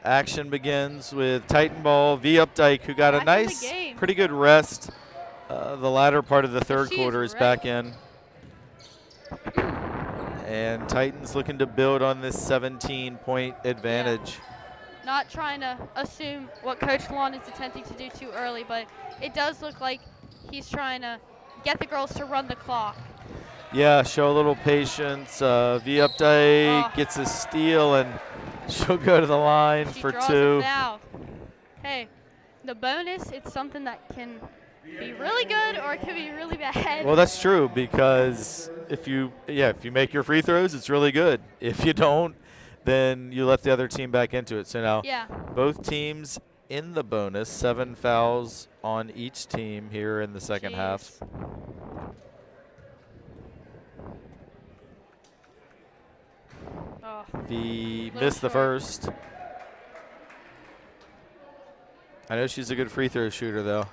Action begins with Titan ball. V Updike, who got a Back in the nice, game. pretty good rest. The latter part of the third She is quarter is ready. back in. And Titans looking to build on this 17-point advantage. Not trying to assume what Coach Lawn is attempting to do too early, but it does look like he's trying to get the girls to run the clock. Yeah, show a little patience. V Updike Oh. gets a steal, and she'll go to the line She for draws 2. a foul. Hey, the bonus, it's something that can be really good or it can be really bad. Well, that's true, because if you make your free throws, it's really good. If you don't, then you let the other team back into it. So now Yeah. both teams in the bonus, 7 fouls on each team here in the second half. Jeez. Oh, V Little missed the short. first. I know she's a good free throw shooter, though.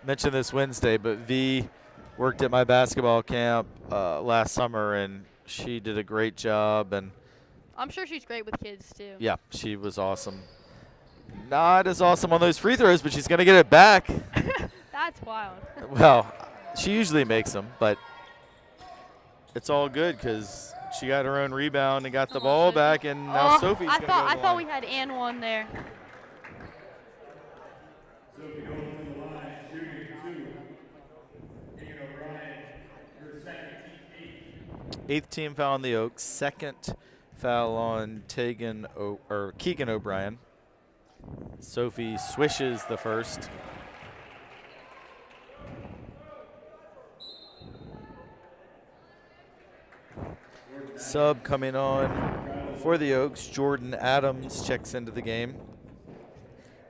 Mentioned this Wednesday, but V worked at my basketball camp last summer, and she did a great job. And I'm sure she's great with kids too. yeah, she was awesome. Not as awesome on those free throws, but she's going to get it back. That's wild. Well, she usually makes them, but it's all good because she got her own rebound and got the Come on, ball Sophie. back, and now Sophie's I going to thought go to I the thought line. we had and one there. 8th team foul on the Oaks, 2nd foul on Keegan O'Brien. Sophie swishes the first. Sub coming on for the Oaks, Jordan Adams checks into the game.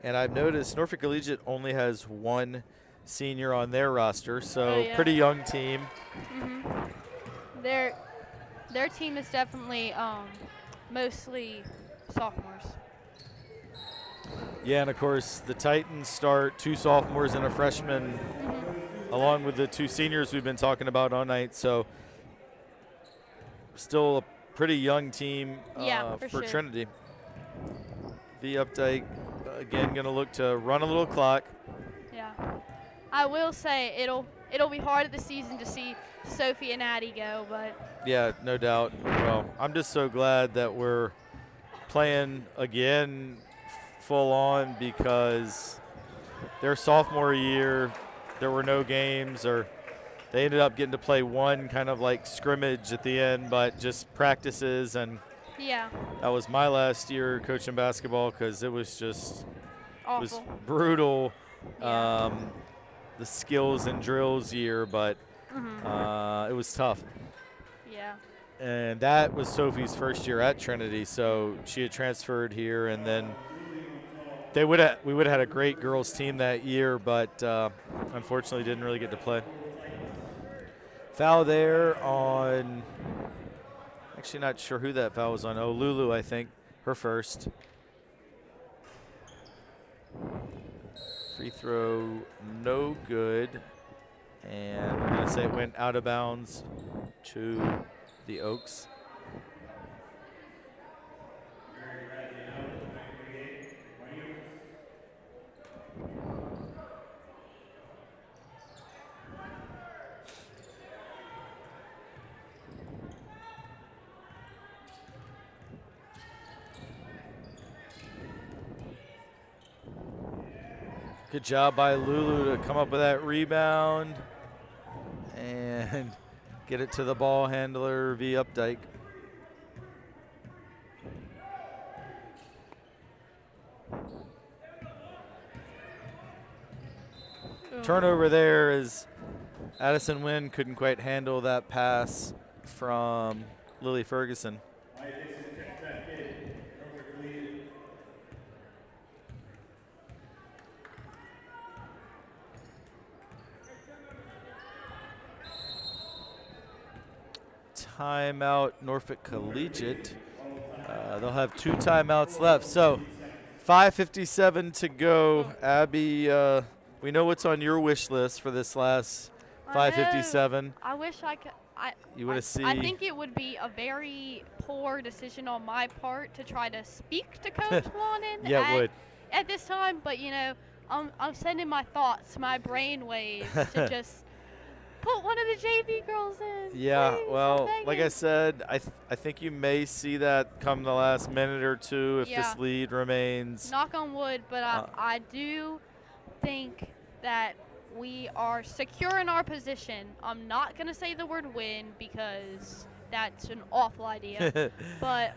And I've noticed Norfolk Collegiate only has one senior on their roster, so pretty young team. Their team is definitely mostly sophomores. Yeah, and of course the Titans start 2 sophomores and a freshman, along with the 2 seniors we've been talking about all night. So still a pretty young team for for sure. Trinity. V Updike again going to look to run a little clock. Yeah, I will say it'll be hard at the season to see Sophie and Addie go, but yeah, no doubt. Well, I'm just so glad that we're playing again full on, because their sophomore year there were no games, or they ended up getting to play one kind of like scrimmage at the end, but just practices. And yeah, that was my last year coaching basketball, because it was just awful. It was brutal. Yeah. The skills and drills year, but it was tough. Yeah. And that was Sophie's first year at Trinity, so she had transferred here, and then we would have had a great girls team that year, but unfortunately didn't really get to play. Foul there on, actually not sure who that foul was on. Oh, Lulu, I think, her first. Free throw, no good. And I'm going to say it went out of bounds to the Oaks. Good job by Lulu to come up with that rebound and get it to the ball handler, V Updike. Turnover there as Addison Wynn couldn't quite handle that pass from Lily Ferguson. Timeout, Norfolk Collegiate. They'll have 2 timeouts left. So 5:57 to go. Abby, we know what's on your wish list for this last 5:57. I wish I could. You want to see? I think it would be a very poor decision on my part to try to speak to Coach Wannon Yeah, it would. at this time, but I'm sending my thoughts, my brain waves to just put one of the JV girls in. Yeah, please, well, like I said, I think you may see that come the last minute or two if this lead remains. Knock on wood, but I do think that we are secure in our position. I'm not going to say the word win because that's an awful idea. But,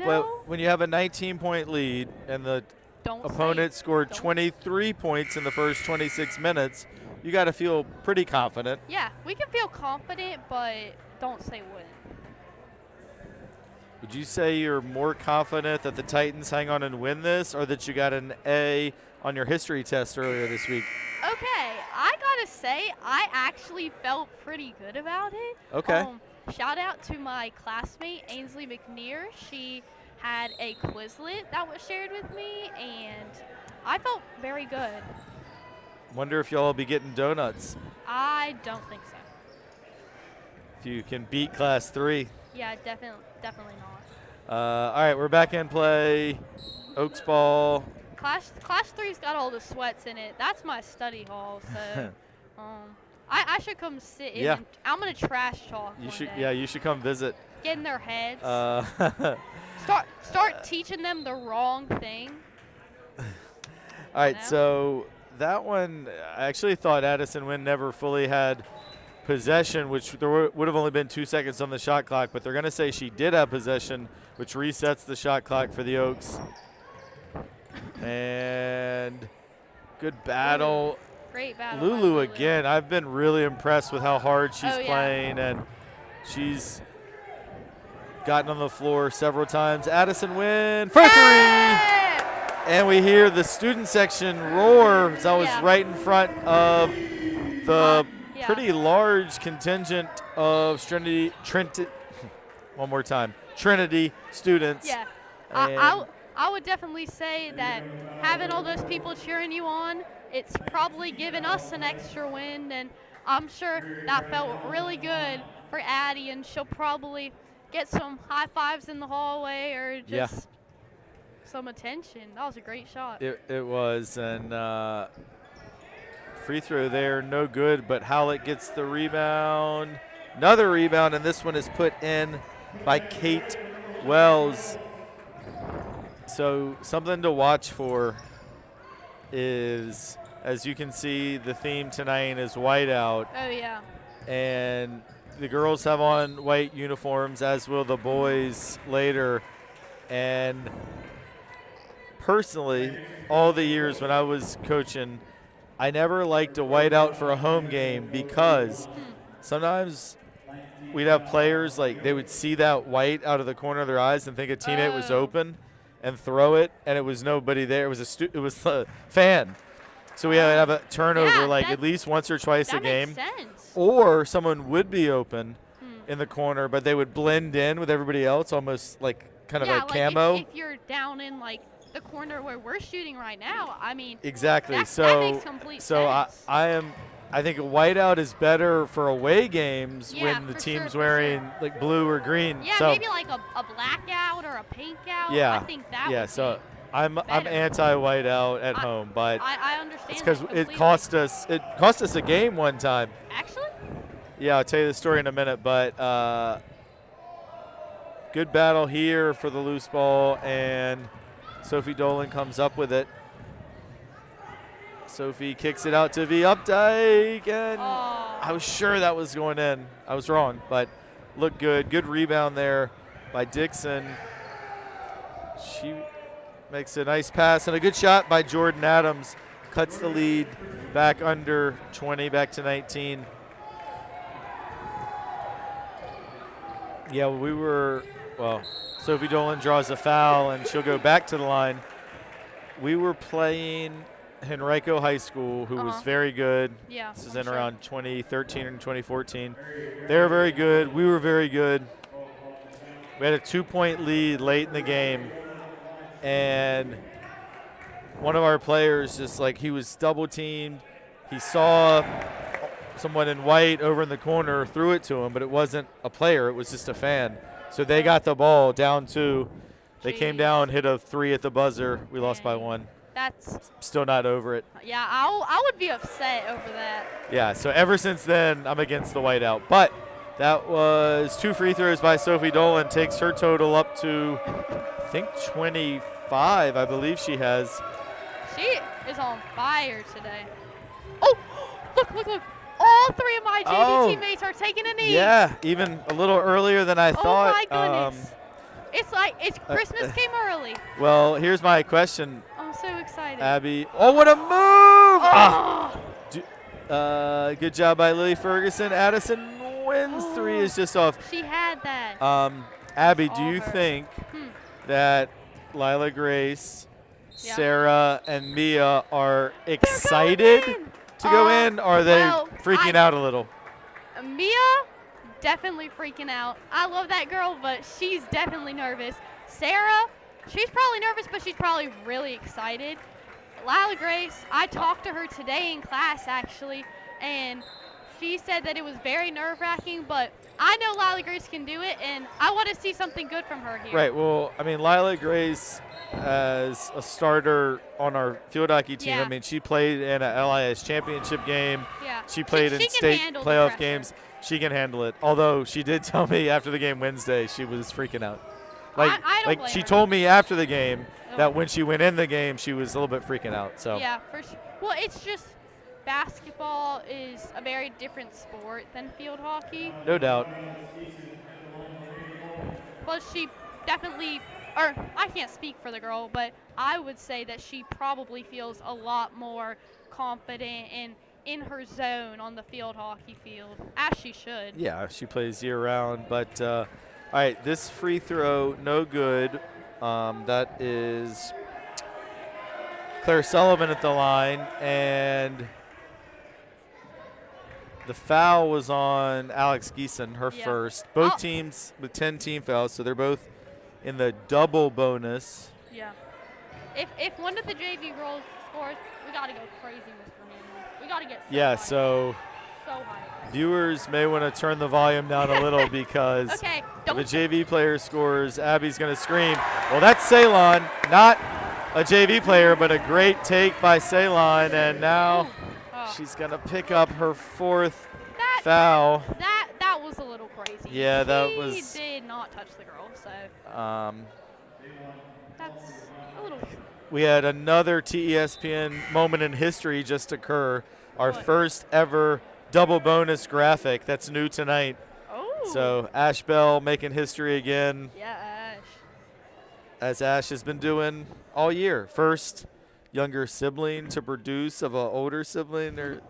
But when you have a 19-point lead and the opponent scored 23 points in the first 26 minutes, you got to feel pretty confident. Yeah, we can feel confident, but don't say win. Would you say you're more confident that the Titans hang on and win this, or that you got an A on your history test earlier this week? Okay, I gotta say, I actually felt pretty good about it. Okay. Shout out to my classmate, Ainsley McNear. She had a Quizlet that was shared with me, and I felt very good. Wonder if y'all will be getting donuts. I don't think so. If you can beat Class 3. Yeah, definitely not. All right, we're back in play. Oaks ball. Class 3's got all the sweats in it. That's my study hall, so I should come sit in. Yeah. I'm gonna trash talk. You should. day. Yeah, you should come visit. Get in their heads. All Start teaching them the wrong thing. right, so that one, I actually thought Addison Wynn never fully had possession, which there would have only been 2 seconds on the shot clock, but they're going to say she did have possession, which resets the shot clock for the Oaks. And good battle. Great battle. by Lulu again. I've been really impressed with how hard she's playing, and she's gotten on the floor several times. Addison Wynn for three. And we hear the student section roar. So I was right in front of the pretty large contingent of Trinity students. Yeah. I would definitely say that having all those people cheering you on, it's probably given us an extra win, and I'm sure that felt really good for Addie, and she'll probably get some high fives in the hallway or just some attention. That was a great shot. It was, and free throw there, no good, but Howlett gets the rebound. Another rebound, and this one is put in by Kate Wells. So something to watch for is, as you can see, the theme tonight is whiteout. Oh, yeah. And the girls have on white uniforms, as will the boys later. And personally, all the years when I was coaching, I never liked a whiteout for a home game because sometimes we'd have players, like, they would see that white out of the corner of their eyes and think a teammate was open and throw it, and it was nobody there. It was a fan. So we had to have a turnover at least once or twice a game. That makes sense. Or someone would be open in the corner, but they would blend in with everybody else, almost like kind of like camo. If you're down in like the corner where we're shooting right now, I mean, exactly. That makes complete sense. I think a whiteout is better for away games when the for team's sure, wearing like blue or green. Yeah, so, maybe like a blackout or a pink out. Yeah, I think that yeah. would So be I'm better. at home, but I understand. it's because completely. it cost us a game one time. Actually. Yeah, I'll tell you the story in a minute, but good battle here for the loose ball, and Sophie Dolan comes up with it. Sophie kicks it out to V Updike, and I was sure that was going in. I was wrong, but looked good. Good rebound there by Dixon. She makes a nice pass, and a good shot by Jordan Adams. Cuts the lead back under 20, back to 19. Yeah, Sophie Dolan draws a foul, and she'll go back to the line. We were playing Henrico High School, who was very good. Yeah, this is in around 2013 and 2014. They were very good. We were very good. We had a 2-point lead late in the game, and one of our players he was double teamed. He saw someone in white over in the corner, threw it to him, but it wasn't a player. It was just a fan. So they got the ball down 2. They came down, hit a 3 at the buzzer. We lost by 1. That's still not over it. Yeah, I would be upset over that. Yeah, so ever since then, I'm against the whiteout. But that was 2 free throws by Sophie Dolan, takes her total up to, I think, 25, I believe she has. She is on fire today. Oh, look. All 3 of my JV teammates are taking a knee. Yeah, even a little earlier than I thought. Oh, my goodness. It's Christmas came early. Well, here's my question. I'm so excited. Abby. Oh, what a move! Good job by Lily Ferguson. Addison Wynn's 3 is just off. She had that. Abby, do you think that Lila Grace, Sarah, and Mia are excited to go in, or are they freaking out a little? Mia, definitely freaking out. I love that girl, but she's definitely nervous. Sarah, she's probably nervous, but she's probably really excited. Lila Grace, I talked to her today in class, actually, and she said that it was very nerve-wracking, but I know Lila Grace can do it, and I want to see something good from her here. Right. Well, I mean, Lila Grace as a starter on our field hockey team, I mean, she played in a LIS championship game. Yeah. She played in state playoff games. She can handle it. Although she did tell me after the game Wednesday she was freaking out. Like she told me after the game that when she went in the game she was a little bit freaking out. So yeah, for sure. Well, it's just basketball is a very different sport than field hockey. No doubt. But she definitely, or I can't speak for the girl, but I would say that she probably feels a lot more confident and in her zone on the field hockey field, as she should. Yeah, she plays year round. But all right, this free throw, no good. That is Claire Sullivan at the line, and the foul was on Alex Geeson, her Yeah. first. Both Oh. teams with 10 team fouls, so they're both in the double bonus. Yeah. If one of the JV girls scores, we got to go crazy, Mr. Hanlon. We got to get so Yeah, hyped. so So hyped. viewers may want to turn the volume down a little because Okay, if don't a JV player scores, Abby's going to scream. Well, that's Ceylon, not a JV player, but a great take by Ceylon, and now Oh. she's going to pick up her fourth that foul. that was a little crazy. Yeah, that He was- did not touch the girl, so that's a little. We had another TESPN moment in history just occur. Our What? first ever double bonus graphic. That's new tonight. Oh. So Ash Bell making history again, Yeah, Ash. as Ash has been doing all year. First younger sibling to produce of an older sibling. Or,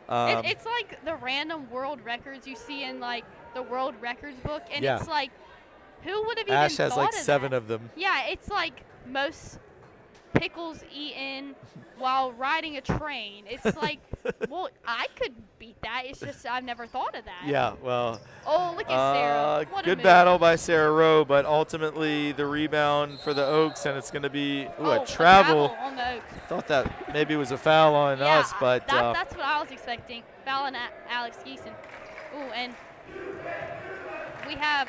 It's like the random world records you see in like the world records book, and Yeah. it's like, who would have even Ash has thought like of 7 that? of them. Yeah, it's like most pickles eaten while riding a train. It's like, well, I could beat that. It's just I've never thought of that. Yeah, well, Oh, look at Sarah. What a good move. battle by Sarah Rowe, but ultimately the rebound for the Oaks, and it's going to be Oh, a travel. on the Oaks. Thought that maybe was a foul on Yeah, us, but that's what I was expecting. Fouling at Alex Geeson. Ooh, and we have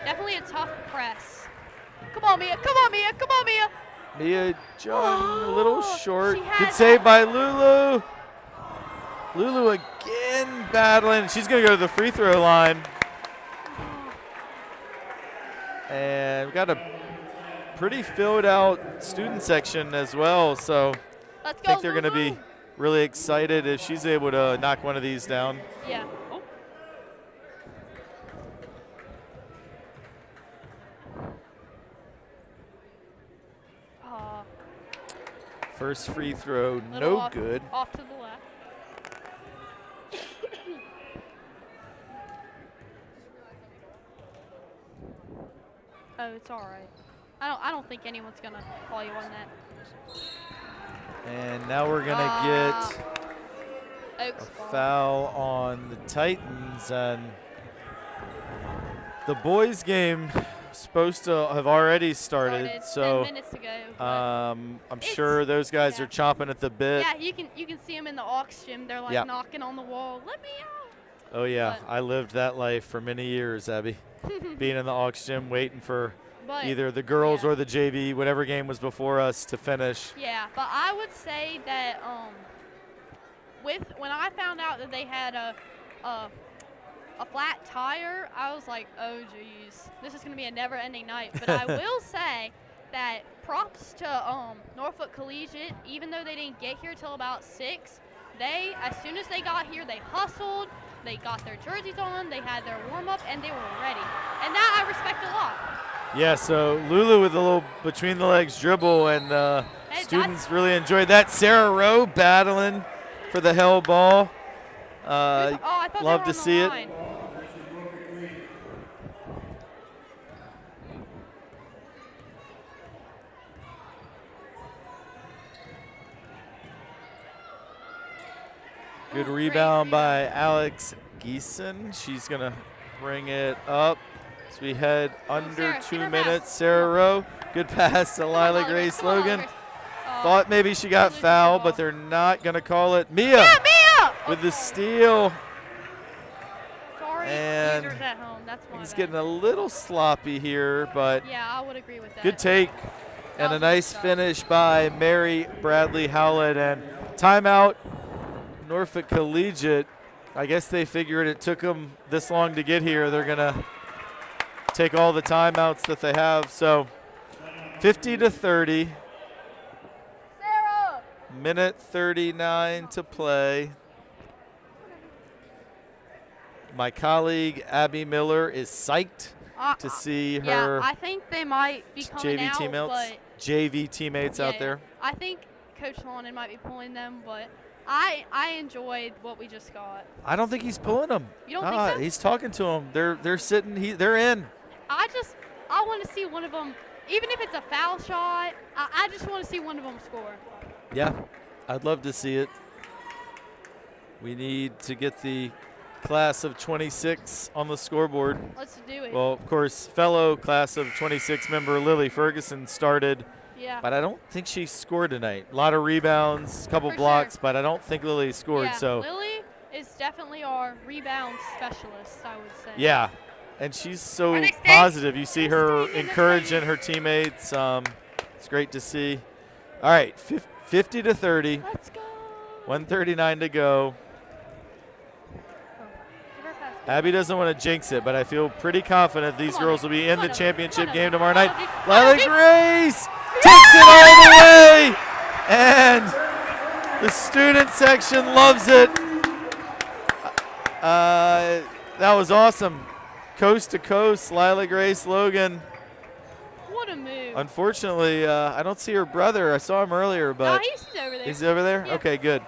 definitely a tough press. Come on, Mia. Come on, Mia. Come on, Mia. Mia John a little Oh, short. she Good had save by Lulu. Lulu again battling. She's going to go to the free throw line. And we got a pretty filled out student section as well, so Let's I go. think they're going to be Lulu. really excited if she's able to knock one of these down. Yeah. Oh. First free throw, Little no off, good. Off to the left. Oh, it's all right. I don't think anyone's gonna call you on that. And now we're going to Ah. get Oaks a ball. foul on the Titans, and the boys game supposed to have already started, so 10 minutes ago. but- I'm It's- sure those guys yeah. are chomping at the bit. yeah, you can see them in the aux gym. They're like Yeah. knocking on the wall. Let me out. Oh yeah, But- I lived that life for many years, Abby. Being in the aux gym, waiting for But either the girls yeah. or the JV, whatever game was before us, to finish. yeah, but I would say that when I found out that they had a flat tire, I was like, oh geez, this is gonna be a never-ending night. But I will say that props to Norfolk Collegiate. Even though they didn't get here till about 6, they as soon as they got here, they hustled. They got their jerseys on, they had their warm-up, and they were ready. And that I respect a lot. Yeah, so Lulu with a little between the legs dribble, and Hey, students really enjoyed that. Sarah Rowe battling for the hell ball. I thought they love were to on the see it. line. Good Ooh, great rebound by rebound. Alex Geeson. She's going to bring it up as we head under Sarah, see 2 her minutes. pass. Sarah Rowe, good pass to Come on, Lila Lila Grace Come on, Lila Logan. Grace. Thought maybe she got loses the fouled, ball. but they're not going to call it. Mia Yeah, Mia! with the Okay. steal. Sorry, and users at home. That's my It's bad. getting a little sloppy here, but Yeah, I would agree with that. good take and was a a good nice shot. finish by Mary Bradley Howlett. And timeout, Norfolk Collegiate. I guess they figured it took them this long to get here. They're going to take all the timeouts that they have. So 50-30. Sarah! Minute 39 to play. My colleague Abby Miller is psyched to see her Yeah, I think they might be coming JV out, teammates, but out there. I think Coach Lonan might be pulling them, but I enjoyed what we just got. I don't think he's pulling them. You don't think so? He's talking to them. They're sitting. They're in. I want to see one of them, even if it's a foul shot. I just want to see one of them score. Yeah, I'd love to see it. We need to get the class of 26 on the scoreboard. Let's do it. Well, of course, fellow class of 26 member Lily Ferguson started, Yeah. but I don't think she scored tonight. A lot of rebounds, a couple For blocks, sure. but I don't think Lily scored. Yeah, So Lily is definitely our rebound specialist, I would say. yeah, and she's so Our next positive. You see Next her day, next encouraging day. her teammates. It's great to see. All right, 50 to 30, Let's go. 139 to go. Give her a pass. Abby doesn't want to jinx it, but I feel pretty confident these Come on, girls will be in come the on, championship come on, game come tomorrow on, night. come on, Lila come on. Grace takes it all the way, and the student section loves it. That was awesome. Coast to coast, Lila Grace Logan. What a move. Unfortunately, I don't see her brother. I saw him earlier, but He's over there. he's over there? Yeah. Okay, good.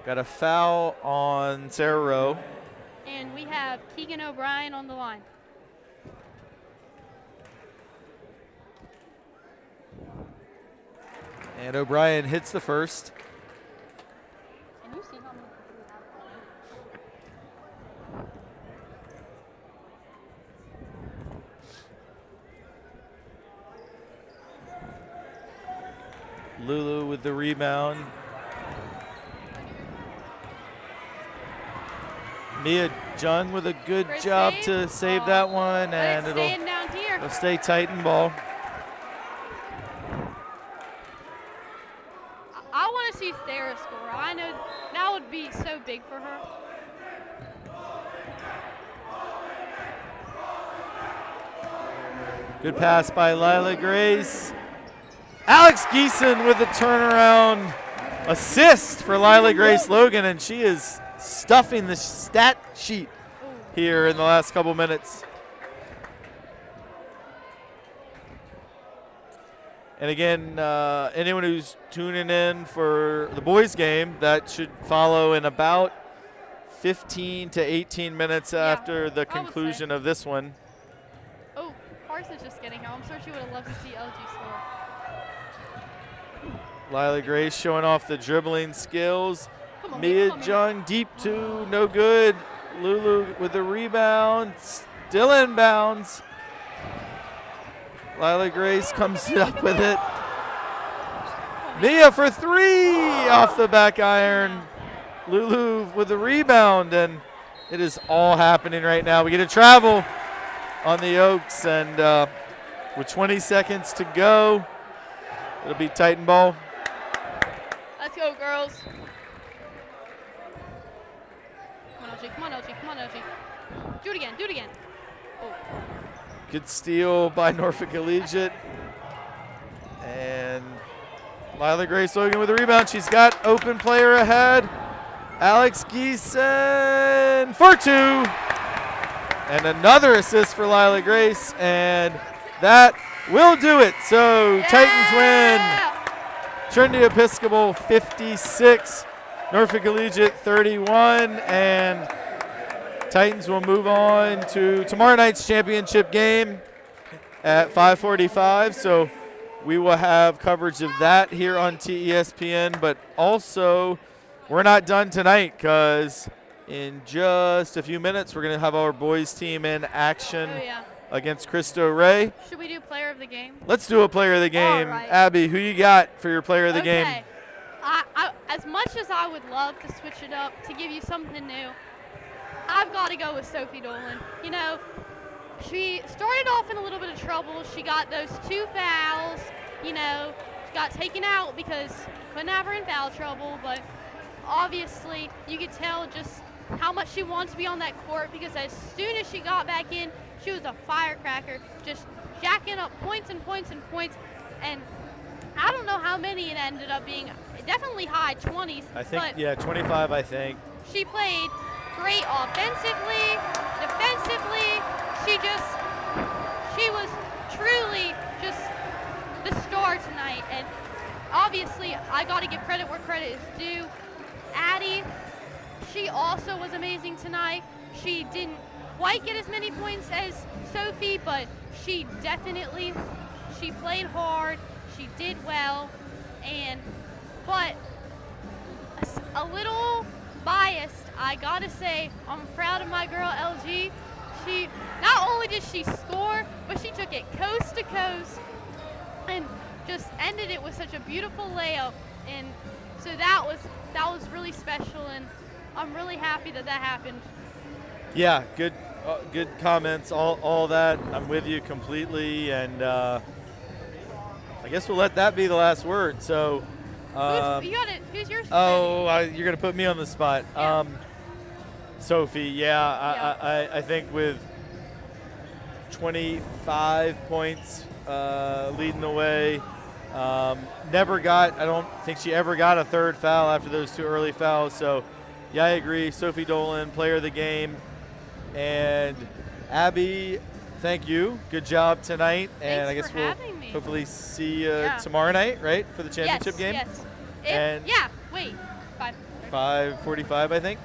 Got a foul on Sarah Rowe. And we have Keegan O'Brien on the line. And O'Brien hits the first. Can you see how many people we have? Lulu with the rebound. Mia Jung with a good Great job save. to save that one, But and it's staying down here. it'll stay tight and ball. I want to see Sarah score. I know that would be so big for her. Good pass by Lila Grace. Alex Geeson with the turnaround assist for Lila Grace Logan, and she is stuffing the stat sheet here in the last couple minutes. And again, anyone who's tuning in for the boys' game, that should follow in about 15 to 18 minutes after the conclusion of this one. Oh, Carson's just getting home. I'm sure she would have loved to see LG score. Lila Grace showing off the dribbling skills. Come on, Mia come on. Jung deep two, no good. Lulu with the rebound, still inbounds. Lila Grace comes up with it. Mia for three off the back iron. Lulu with the rebound, and it is all happening right now. We get a travel on the Oaks, and with 20 seconds to go, it'll be Titan ball. Let's go, girls. Come on, LG. Come on, LG. Come on, LG. Do it again. Do it again. Oh. Good steal by Norfolk Collegiate. And Lila Grace Logan with the rebound. She's got open player ahead. Alex Geeson for two. And another assist for Lila Grace. And that will do it. So Titans win. Trinity Episcopal 56. Norfolk Collegiate 31. And Titans will move on to tomorrow night's championship game at 5:45. So we will have coverage of that here on TESPN. But also, we're not done tonight because in just a few minutes, we're going to have our boys team in action against Cristo Rey. Should we do player of the game? Let's do a player of the game. All right. Abby, who you got for your player of the game? As much as I would love to switch it up to give you something new, I've got to go with Sophie Dolan. You know, she started off in a little bit of trouble. She got those 2 fouls. You know, she got taken out because couldn't have her in foul trouble. But obviously, you could tell just how much she wanted to be on that court, because as soon as she got back in, she was a firecracker, just jacking up points and points and points. And I don't know how many it ended up being. Definitely high 20s. I think, but yeah, 25, I think. she played great offensively, defensively. She was truly just the star tonight. And obviously, I got to give credit where credit is due. Addie, she also was amazing tonight. She didn't quite get as many points as Sophie, but she played hard. She did well, but a little biased, I gotta say, I'm proud of my girl LG. She, not only did she score, but she took it coast to coast and just ended it with such a beautiful layup. And so that was really special, and I'm really happy that happened. Yeah, good comments, all that. I'm with you completely, and I guess we'll let that be the last word. So, who's yours? You're gonna put me on the spot. Yeah. Sophie, I think with 25 points leading the way. I don't think she ever got a third foul after those two early fouls. So, yeah, I agree. Sophie Dolan, player of the game. And Abby, thank you. Good job tonight. And Thanks I guess for we'll having me. hopefully see you tomorrow night, right, for the championship game? Yes. And Wait. 5:45, I think.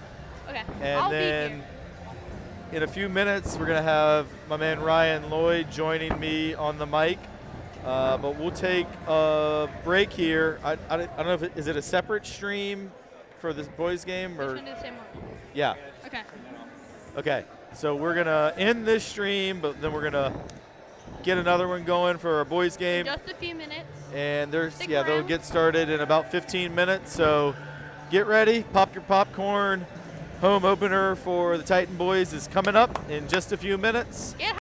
Okay. And I'll then be here. in a few minutes, we're going to have my man Ryan Lloyd joining me on the mic. But we'll take a break here. I don't know if is it a separate stream for this boys game or? Which one do the same one? Yeah. Okay. So we're gonna end this stream, but then we're gonna get another one going for our boys game. In just a few minutes. And Stick they'll around. get started in about 15 minutes. So get ready, pop your popcorn. Home opener for the Titan boys is coming up in just a few minutes. Get